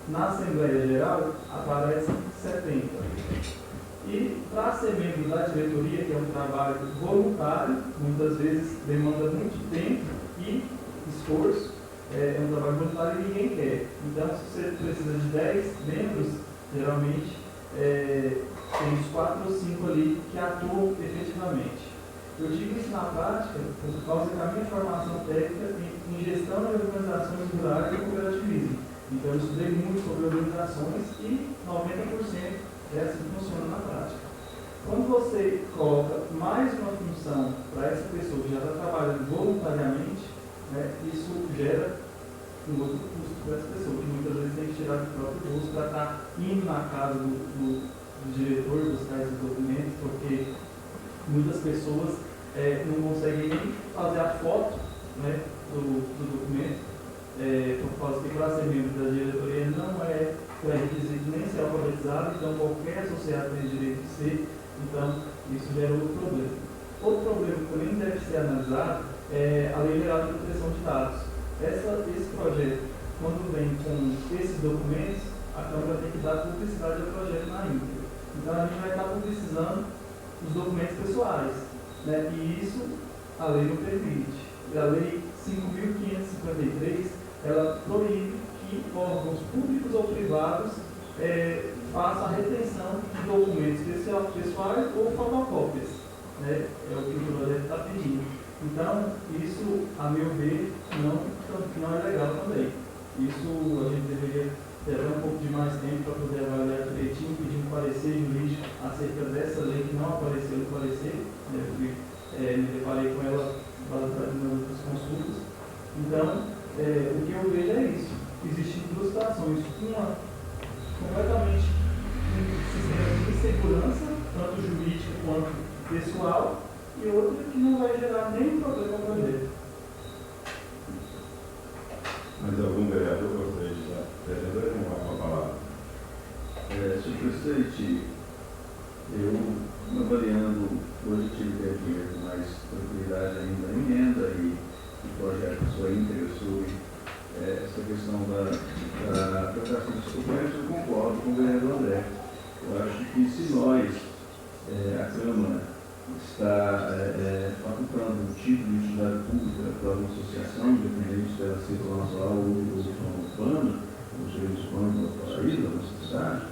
Na Assembleia Geral, aparecem 70. E, para ser membro da diretoria, que é um trabalho voluntário, muitas vezes demanda muito tempo e esforço, é um trabalho voluntário e ninguém quer. Então, se você precisa de 10 membros, geralmente tem uns 4 ou 5 ali que atuam efetivamente. Eu digo isso na prática por causa da minha formação técnica em gestão de organizações rurais e cooperativismo. Então, eu estudei muito sobre organizações e 90% é assim que funciona na prática. Quando você coloca mais uma função para essa pessoa que já está trabalhando voluntariamente, né, isso gera um outro custo para essa pessoa, que muitas vezes tem que tirar do próprio bolso para estar indo na casa do diretor buscar esses documentos, porque muitas pessoas não conseguem nem fazer a foto, né, do documento, por causa que para ser membro da diretoria não é pré-requisito nem ser alfabetizado, então qualquer associado tem direito de ser, então isso gera outro problema. Outro problema que também deve ser analisado é a Lei Geral de Proteção de Dados. Esse projeto, quando vem com esses documentos, a Câmara tem que dar publicidade ao projeto na íntegra. Então a gente vai estar publicizando os documentos pessoais, né? E isso a lei não permite. E a Lei 5.553, ela proíbe que órgãos públicos ou privados façam a retenção de documentos pessoais ou fotocópias. Né? É o que o projeto está pedindo. Então, isso, a meu ver, não é legal também. Isso a gente deveria ter um pouco de mais tempo para poder avaliar direitinho, pedir um parecer jurídico acerca dessa lei que não apareceu no parecer, né? Porque me deparei com ela nas outras consultas. Então, o que eu vejo é isso. Existem duas situações. Uma, completamente um sistema de insegurança, tanto jurídico quanto pessoal, e outra que não vai gerar nenhum problema ao projeto. Mas algum vereador gostaria de dar? Vereador, não vai com a palavra. Senhor presidente, eu, avaliando positividade com mais tranquilidade ainda a emenda e o projeto sua íntegra sobre essa questão da prestação dos documentos, eu concordo com o vereador André. Eu acho que se nós, a Câmara, está facultando um título de utilidade pública para uma associação, independente dela ser convencional ou urbana, os direitos humanos da Paraíba, da nossa cidade,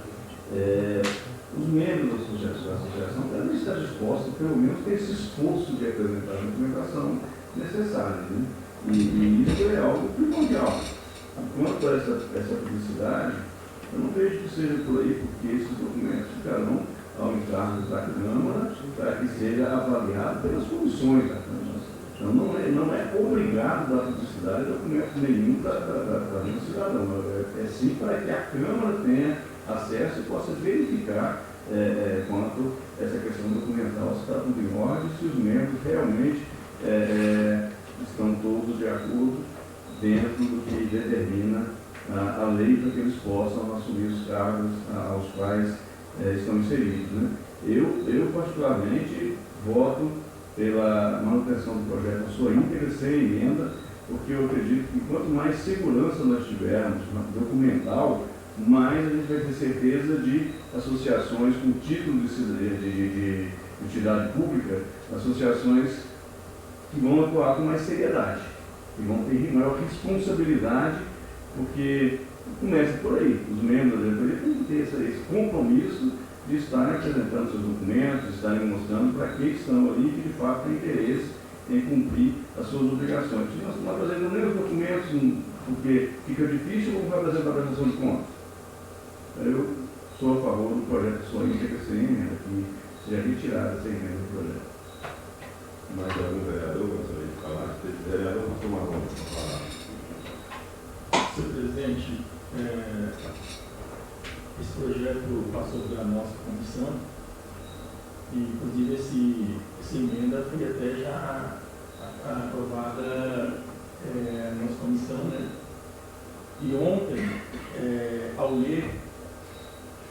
os membros da associação devem estar dispostos, pelo menos, a ter esse esforço de apresentar a documentação necessária. Né? E isso é algo primordial. Quanto a essa publicidade, eu não vejo que seja por aí, porque esses documentos ficarão ao encargo da Câmara para que seja avaliado pelas comissões da Câmara. Então, não é obrigado dar publicidade a documento nenhum da cidadão. É sim para que a Câmara tenha acesso e possa verificar quanto essa questão documental se está tudo em ordem, se os membros realmente estão todos de acordo dentro do que determina a lei para que eles possam assumir os cargos aos quais estão inseridos. Né? Eu, particularmente, voto pela manutenção do projeto na sua íntegra, sem emenda, porque eu acredito que quanto mais segurança nós tivermos documental, mais a gente vai ter certeza de associações com título de utilidade pública, associações que vão atuar com mais seriedade, que vão ter maior responsabilidade, porque começa por aí. Os membros da diretoria têm que ter esse compromisso de estarem apresentando seus documentos, de estarem mostrando para que estão ali, que de fato têm interesse em cumprir as suas obrigações. Se nós não apresentamos nem os documentos, porque fica difícil, ou vai apresentar a prestação de contas? Eu sou a favor do projeto de sua íntegra sem emenda, que seja retirada sem emenda do projeto. Mais algum vereador gostaria de falar? Esse vereador passou uma ronda para falar. Senhor presidente, esse projeto passou pela nossa comissão e, inclusive, essa emenda foi até já aprovada na nossa comissão, né? E ontem, ao ler,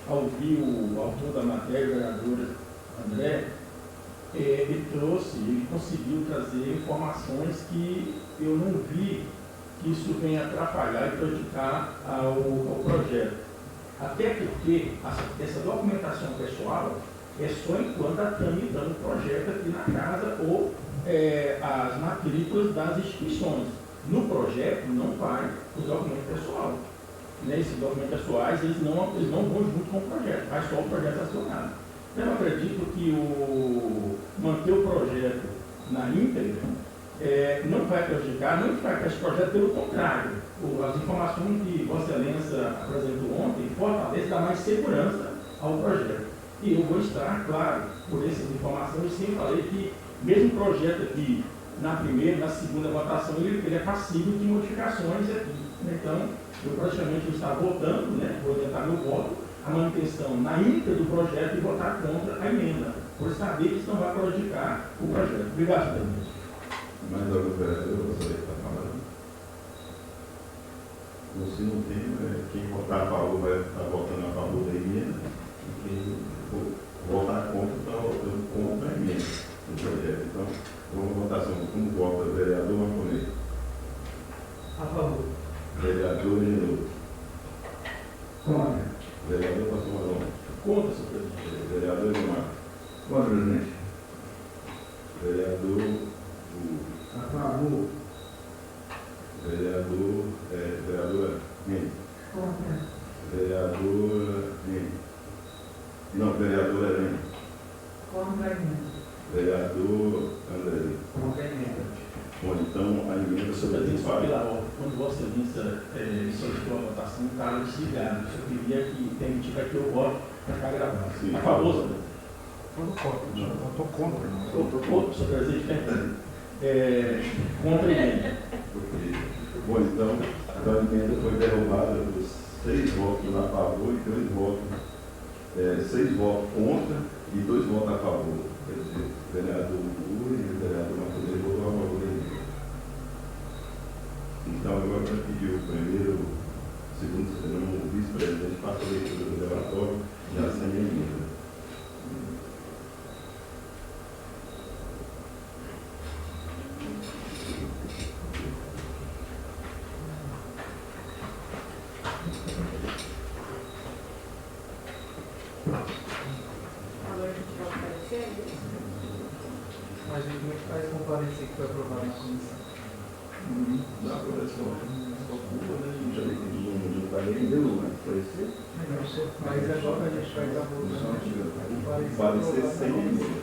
ao ouvir o autor da matéria, o vereador André, ele conseguiu trazer informações que eu não vi que isso venha atrapalhar e prejudicar ao projeto. Até porque essa documentação pessoal é só enquanto está tramitando o projeto aqui na casa ou as matrículas das instituições. No projeto não vai os documentos pessoais. Né? Esses documentos pessoais eles não vão junto com o projeto, vai só o projeto acionado. Eu acredito que manter o projeto na íntegra não vai prejudicar, não vai para esse projeto, pelo contrário. As informações que Vossa Excelência apresentou ontem fortalecem, dá mais segurança ao projeto. E eu vou estar, claro, por essas informações, eu sempre falei que mesmo o projeto aqui, na primeira, na segunda votação, ele é passível de modificações aqui. Então, eu praticamente vou estar votando, né, vou orientar meu voto, a manutenção na íntegra do projeto e votar contra a emenda, por saber que isso não vai prejudicar o projeto. Obrigado, presidente. Mais algum vereador gostaria de estar falando? Se não tem, quem votar a favor vai estar votando a favor da emenda, e quem votar contra está votando contra a emenda do projeto. Então, vamos à votação. Como vota o vereador Marconês? A favor. Vereador Genoso. Contra. Vereador Pastor Marrom. Contra, senhor presidente. Vereador Gilmar. Contra, presidente. Vereador A favor. Vereadora Mendes. Contra. Vereadora Mendes. Não, vereadora Helena. Contra a emenda. Vereador André. Contra a emenda. Bom, então a emenda Senhor sobre presidente, só o pela ordem, quando Vossa Excelência solicitou a votação, estava desligado. Eu queria que permitir aqui o voto para ficar gravado. Sim. A favor, senhor presidente. Eu estou contra. Outro, senhor presidente, perdão. Contra a emenda. Bom, então a emenda foi derrubada por 6 votos a favor e 2 votos, 6 votos contra e 2 votos a favor. Quer dizer, o vereador Lula e o vereador Marconês votou a favor da emenda. Então, agora para pedir o primeiro, segundo, o vice-presidente faça a leitura do relatório já sem a emenda. Agora a gente vai aparecer. Mas a gente faz com o parecer que foi aprovado na comissão. Dá para já não está nem deu, mas parecer. Mas agora a gente faz a votação. Parecer sem emenda.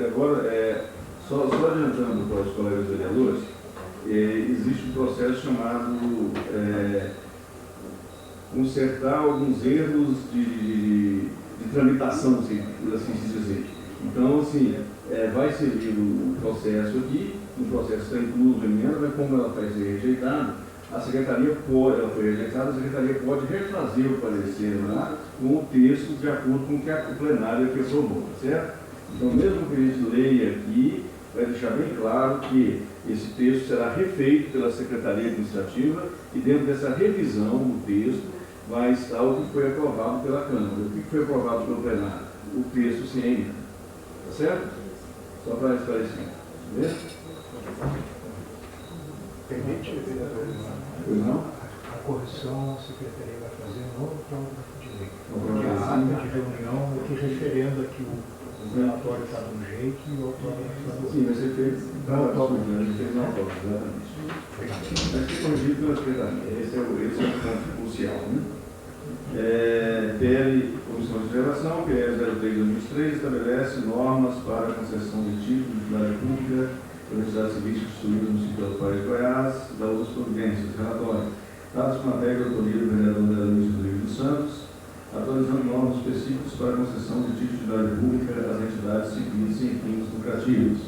Agora, só adiantando para os colegas vereadores, existe um processo chamado consertar alguns erros de tramitação, assim se dizer. Então, assim, vai servir o processo aqui, o processo está incluso em emenda, mas como ela vai ser rejeitada, a secretaria pode, ela foi rejeitada, a secretaria pode refazer o parecer lá com o texto de acordo com o que a plenária que aprovou, certo? Então, mesmo que a gente leia aqui, vai deixar bem claro que esse texto será refeito pela Secretaria Administrativa e dentro dessa revisão do texto vai estar o que foi aprovado pela Câmara. O que foi aprovado pelo plenário? O texto sem emenda. Tá certo? Só para esclarecer. Beleza? Permite, vereador, Pois não? a correção a secretaria vai fazer no novo parágrafo de lei. Então, Porque a ata de reunião é que referendo aqui O relatório está de um jeito e o autógrafo está do outro. Sim, vai ser feito na autógrafo, né? Fez na autógrafo, exatamente. Vai ser corrigido pela secretaria. Esse é o ponto crucial, né? PL, Comissão de Legislação, PL 03/2003, estabelece normas para a concessão de título de utilidade pública da Universidade Civil instituída no município do País de Goiás, da outras providências. Relatório. Dados com matéria de autoria do vereador da Luiz Rodrigues dos Santos, atualizando normas específicas para a concessão de título de utilidade pública às entidades civis sem fins lucrativos.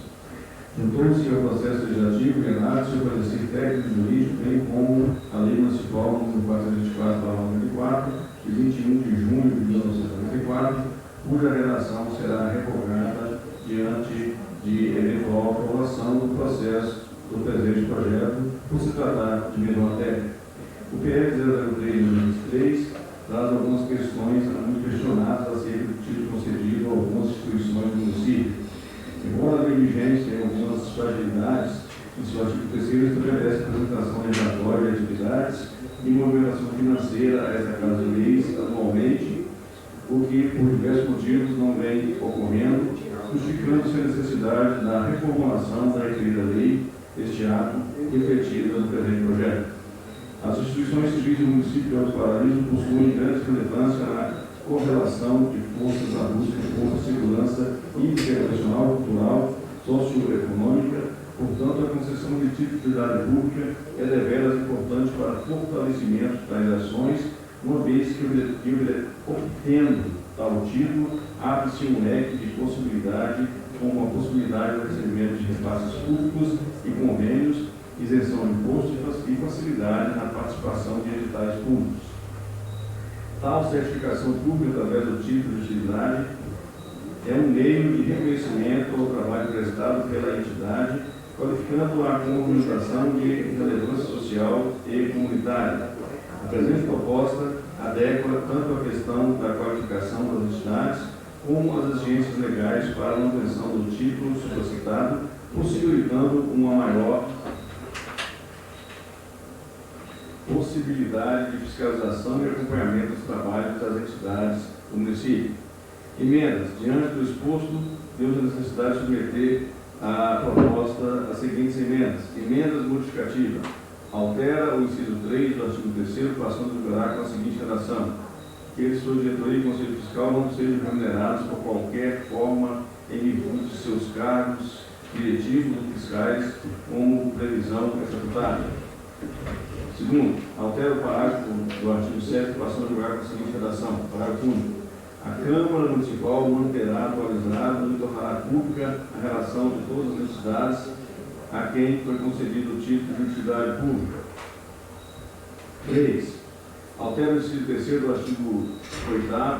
Juntou-se ao processo legislativo em análise e parecer técnico e jurídico, bem como a Lei Municipal nº 424/94, de 21 de junho de 1994, cuja redação será revogada diante de eventual aprovação do processo do presente projeto, por se tratar de mesma matéria. O PL 003/2003 traz algumas questões muito questionadas acerca do título concedido a algumas instituições do município. Embora a lei vigente tenha algumas fragilidades, em seu artigo 3º estabelece a apresentação legislatória de atividades e movimentação financeira a esta Casa de Leis anualmente, o que, por diversos motivos, não vem ocorrendo, justificando-se a necessidade da reformulação da referida lei, este ato, refletida no presente projeto. As instituições civis do município de Alto Paraíso possuem grande relevância na correlação de forças na busca de força de segurança internacional, cultural, socioeconômica. Portanto, a concessão de título de utilidade pública é deveras importante para o fortalecimento das ações, uma vez que obtendo tal título, abre-se um leque de possibilidade, como a possibilidade do recebimento de repasses públicos e convênios, isenção de impostos e facilidade na participação de editais públicos. Tal certificação pública, através do título de utilidade, é um meio de reconhecimento ao trabalho prestado pela entidade, qualificando-a como organização de relevância social e comunitária. A presente proposta adequa tanto a questão da qualificação das entidades, como as exigências legais para a manutenção do título supracitado, possibilitando uma maior possibilidade de fiscalização e acompanhamento dos trabalhos das entidades do município. Emendas. Diante do exposto, deu a necessidade de submeter à proposta as seguintes emendas. Emendas modificativas. Altera o inciso 3 do artigo 3º, passando a vigorar com a seguinte redação: que eles, sua diretoria e conselho fiscal, não sejam remunerados por qualquer forma em virtude de seus cargos diretivos ou fiscais, como previsão estatutária. Segundo, altera o parágrafo do artigo 7, passando a vigorar com a seguinte redação: parágrafo único. A Câmara Municipal manterá atualizada e tornará pública a relação de todas as entidades a quem foi concedido o título de utilidade pública. 3. Altera o inciso 3º do artigo 8º,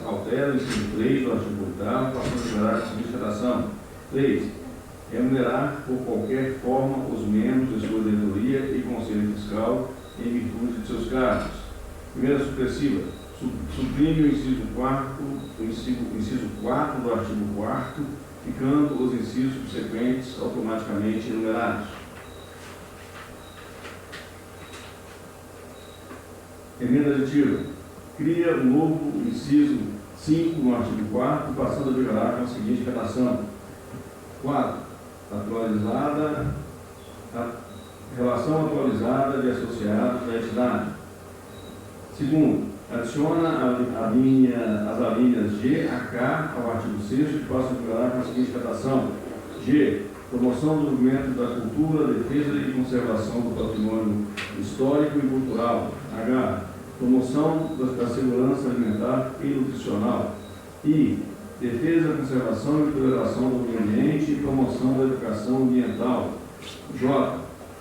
altera o inciso 3 do artigo 8º, passando a vigorar com a seguinte redação: 3. Remunerar por qualquer forma os membros de sua diretoria e conselho fiscal em virtude de seus cargos. Primeira supressiva. Suprime o inciso 4 do artigo 4º, ficando os incisos subsequentes automaticamente enumerados. Emenda aditiva. Cria um novo inciso 5 no artigo 4º, passando a vigorar com a seguinte redação: 4. Relação atualizada de associados da entidade. Segundo, adiciona as alíneas G a K ao artigo 6º e passa a vigorar com a seguinte redação: G. Promoção do movimento da cultura, defesa e conservação do patrimônio histórico e cultural. H. Promoção da segurança alimentar e nutricional. I. Defesa, conservação e preservação do meio ambiente e promoção da educação ambiental. J.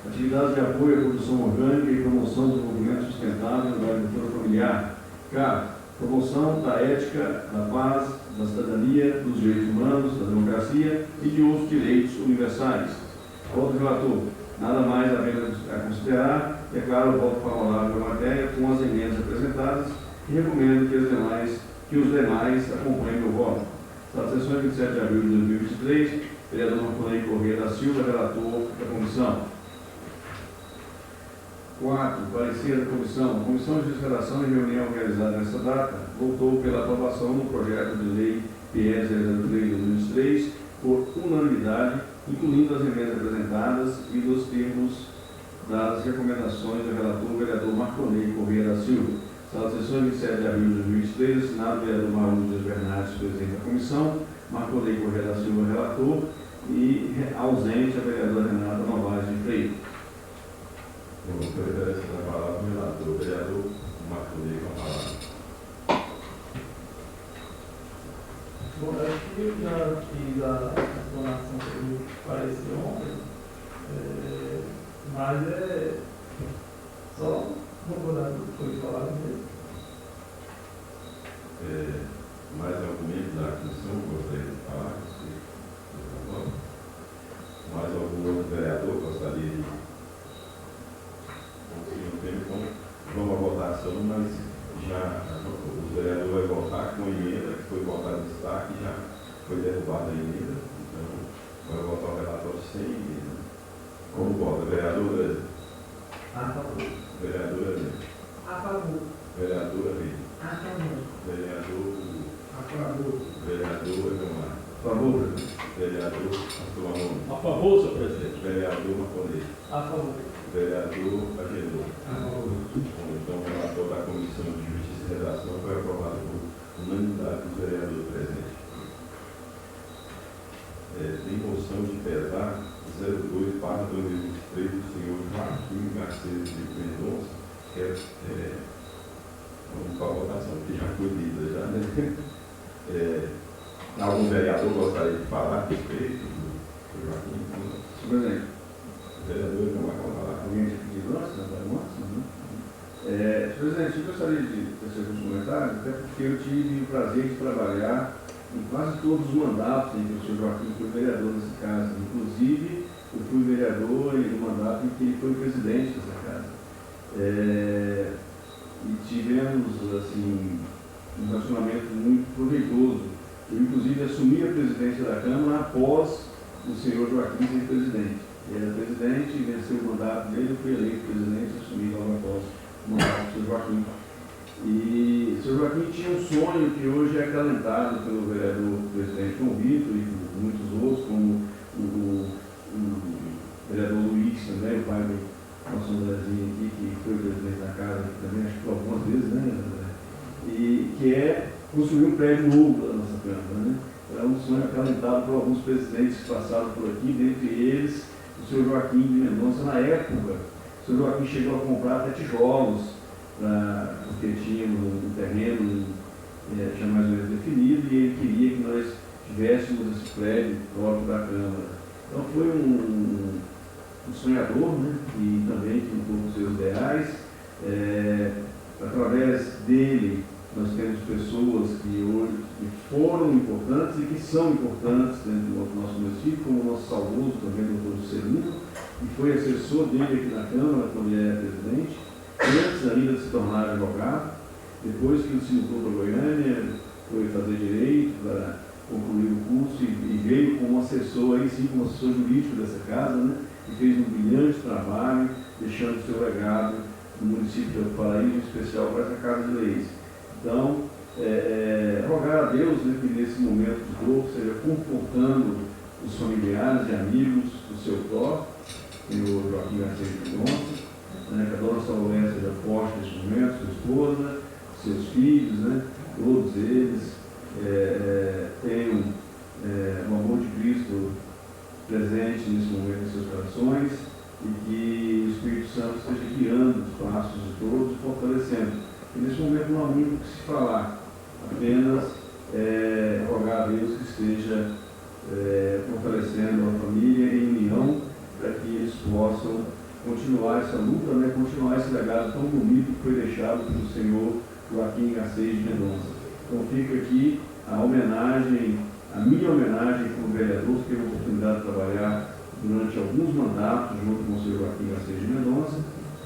Atividades de apoio à produção orgânica e promoção do desenvolvimento sustentável da agricultura familiar. K. Promoção da ética, da paz, da cidadania, dos direitos humanos, da democracia e de outros direitos universais. Voto relator. Nada mais a considerar. Declaro o voto favorável à matéria com as emendas apresentadas e recomendo que os demais acompanhem o voto. Da sessão de 27 de abril de 2023, vereador Marconei Corrêa da Silva, relator da comissão. 4. Parecer da comissão. A Comissão de Fiscalização, em reunião realizada nesta data, votou pela aprovação do projeto de lei PE 003/2003 por unanimidade, incluindo as emendas apresentadas e dos termos das recomendações do relator, o vereador Marconei Corrêa da Silva. Sala de sessões, 27 de abril de 2023, assinado o vereador Mauro Dias Bernardes, presidente da comissão, Marconei Corrêa da Silva, relator, e ausente a vereadora Renata Novaes de Freitas. Eu vou preferência da palavra ao relator, o vereador Marconei com a palavra. Bom, eu acho que eu já fiz a explanação que pareceu ontem, mas é só concordar com o que foi falado mesmo. Mais algum membro da comissão gostaria de falar? Mais algum outro vereador gostaria de... Não tem como. Vamos à votação, mas já o vereador vai votar com a emenda que foi votada em destaque, já foi derrubada a emenda, então vai votar o relatório sem emenda. Como vota? Vereadora? A favor. Vereadora? A favor. Vereadora Rede. A favor. Vereador? A favor. Vereador Edomar. Por favor, presidente. Vereador Arthur Amon. A favor, senhor presidente. Vereador Marconei. A favor. Vereador Agenor. Então, o relator da Comissão de Justiça e Redação foi aprovado por unanimidade dos vereadores presentes. Tem moção de pesar 02/2023 do senhor Joaquim Garcês de Mendonça, que vamos para a votação, que já foi lida já, né? Algum vereador gostaria de falar a respeito do Joaquim? Senhor presidente. Vereador não vai falar. Alguém tinha pedido antes? Senhor presidente, eu gostaria de fazer alguns comentários, até porque eu tive o prazer de trabalhar em quase todos os mandatos em que o senhor Joaquim foi vereador nessa casa. Inclusive, eu fui vereador no mandato em que ele foi presidente dessa casa. E tivemos, assim, um relacionamento muito proveitoso. Eu, inclusive, assumi a presidência da Câmara após o senhor Joaquim ser presidente. Ele era presidente, venceu o mandato dele, fui eleito presidente, assumi logo após o mandato do senhor Joaquim. E o senhor Joaquim tinha um sonho que hoje é acalentado pelo vereador presidente João Vitor e por muitos outros, como o vereador Luiz também, o pai do nosso Andrezinho aqui, que foi presidente da casa também, acho que por algumas vezes, né, André? E que é construir um prédio novo da nossa Câmara, né? Era um sonho acalentado por alguns presidentes que passaram por aqui, dentre eles o senhor Joaquim de Mendonça. Na época, o senhor Joaquim chegou a comprar até tijolos, porque tínhamos um terreno já mais ou menos definido, e ele queria que nós tivéssemos esse prédio próprio da Câmara. Então foi um sonhador, né? E também com os seus ideais. Através dele, nós temos pessoas que hoje foram importantes e que são importantes dentro do nosso município, como o nosso saudoso também, o doutor Juscelino, que foi assessor dele aqui na Câmara quando ele era presidente, antes ainda de se tornar advogado. Depois que ele se mudou para Goiânia, foi fazer direito para concluir o curso e veio como assessor, aí sim, como assessor jurídico dessa casa, né? E fez um brilhante trabalho, deixando seu legado no município de Alto Paraíso, em especial para essa Casa de Leis. Então, rogar a Deus, né, que nesse momento de dor seja confortando os familiares e amigos do seu próprio, senhor Joaquim Garcês de Mendonça, né, que a dona Salomé seja forte nesse momento, sua esposa, seus filhos, né, todos eles tenham o amor de Cristo presente nesse momento em seus corações e que o Espírito Santo esteja guiando os passos de todos e fortalecendo. E nesse momento não há muito o que se falar, apenas rogar a Deus que esteja fortalecendo a família em união para que eles possam continuar essa luta, né, continuar esse legado tão bonito que foi deixado pelo senhor Joaquim Garcês de Mendonça. Então fica aqui a homenagem, a minha homenagem como vereador, que teve a oportunidade de trabalhar durante alguns mandatos junto com o senhor Joaquim Garcês de Mendonça,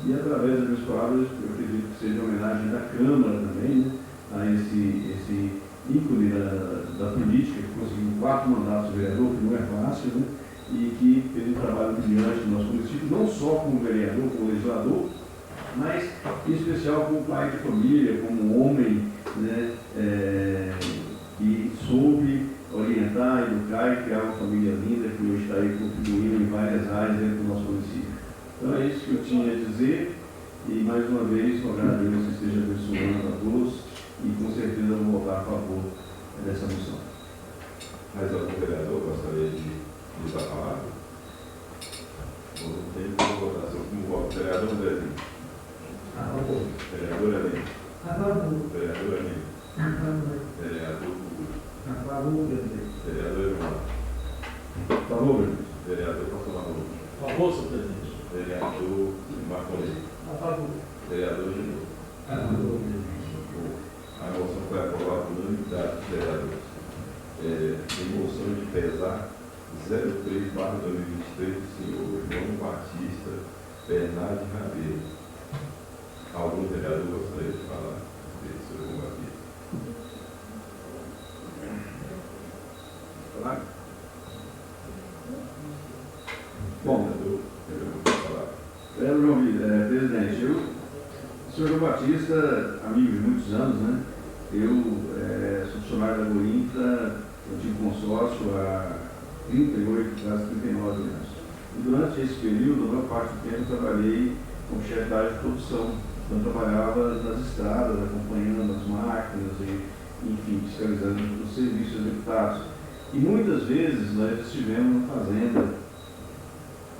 e através das minhas palavras, eu acredito que seja uma homenagem da Câmara também, né, a esse ícone da política, que conseguiu 4 mandatos de vereador, que não é fácil, né, e que fez um trabalho brilhante no nosso município, não só como vereador, como legislador, mas em especial como pai de família, como homem, né, que soube orientar, educar e criar uma família linda que hoje está aí contribuindo em várias áreas dentro do nosso município. Então é isso que eu tinha a dizer e mais uma vez eu agradeço que esteja abençoando a todos e com certeza eu vou votar a favor dessa moção. Mais algum vereador gostaria de usar a palavra? Não tem como votação como voto. Vereador Zezinho. A favor. Vereador Helena. A favor. Vereador Helena. A favor. Vereador Gugu. A favor, presidente. Vereador Eduardo. Por favor, presidente. Vereador Pastor Marrom. Por favor, senhor presidente. Vereador Marconês. A favor. Vereador Gino. A favor. A moção foi aprovada por unanimidade dos vereadores. Em moção de pesar 03/2023 do senhor João Batista Bernardo Rabeiro. Algum vereador gostaria de falar desse senhor João Batista? Falar? Bom, Vereador João Vitor, presidente, o senhor João Batista, amigo de muitos anos, né? Eu sou funcionário da Gointa, eu tive consórcio há 38, quase 39 anos. E durante esse período, a maior parte do tempo, eu trabalhei como chefe da área de produção. Então, eu trabalhava nas estradas, acompanhando as máquinas e, enfim, fiscalizando os serviços executados. E muitas vezes nós estivemos na fazenda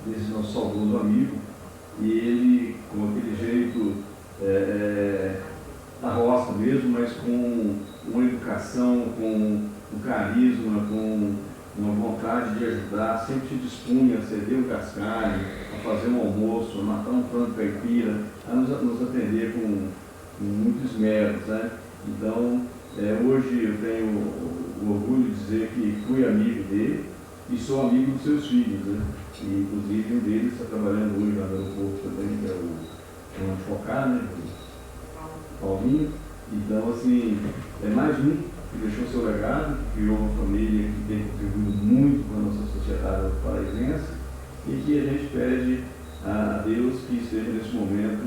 desse nosso saudoso amigo, e ele, com aquele jeito da roça mesmo, mas com uma educação, com um carisma, com uma vontade de ajudar, sempre se dispunha a ceder um cascalho, a fazer um almoço, a matar um frango caipira, a nos atender com muito esmero, né? Então, hoje eu tenho o orgulho de dizer que fui amigo dele e sou amigo dos seus filhos, né? E, inclusive, um deles está trabalhando hoje lá no aeroporto também, que é o Antifocar, né? O Paulinho. Então, assim, é mais um que deixou seu legado, que criou uma família que tem contribuído muito com a nossa sociedade paraisense e que a gente pede a Deus que esteja nesse momento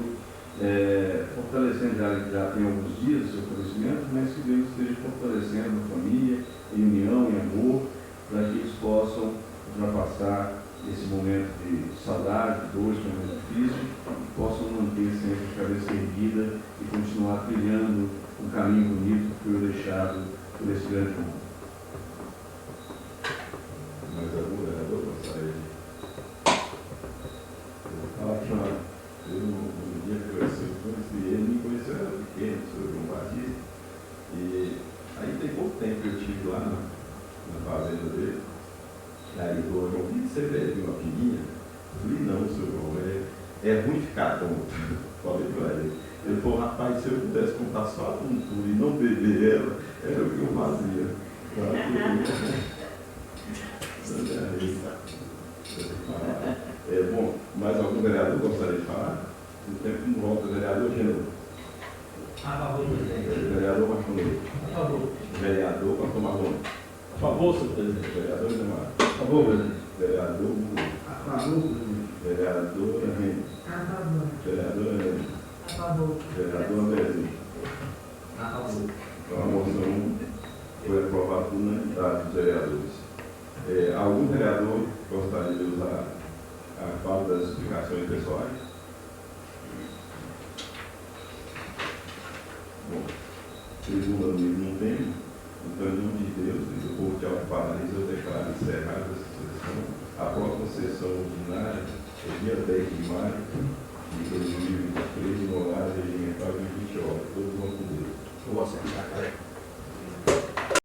fortalecendo, já tem alguns dias o seu falecimento, mas que Deus esteja fortalecendo a família em união, em amor, para que eles possam ultrapassar esse momento de saudade, de dor, esse momento difícil, e possam manter sempre a cabeça erguida e continuar trilhando um caminho bonito que foi deixado por esse grande mundo. Mais algum vereador gostaria de falar? No dia que eu conheci ele, me conheceu, eu era pequeno, o senhor João Batista, e aí tem pouco tempo que eu estive lá na fazenda dele. Aí ele falou: João, você vê uma filhinha? Eu falei: não, senhor João, é ruim ficar tonto. Falei para ele. Ele falou: rapaz, se eu pudesse contar só a tontura e não beber ela, era o que eu fazia. Bom, mais algum vereador gostaria de falar? No tempo que não volta, vereador Geno. A favor, presidente. Vereador Marconês. A favor. Vereador Pastor Marrom. A favor, senhor presidente. Vereador Demar. Por favor, presidente. Vereador Gugu. A favor, presidente. Vereador Henrique. A favor. Vereador Helena. A favor. Vereador Andrezinho. A favor. Então a moção foi aprovada por unanimidade dos vereadores. Algum vereador gostaria de usar a fala das explicações pessoais? Bom, segundo o amigo não tem, então em nome de Deus e do povo de Alto Paraíso, eu declaro encerrada essa sessão. A próxima sessão ordinária é dia 10 de maio de 2023, no horário regimental de 20 horas. Todos vão com Deus. Eu vou acertar, cara.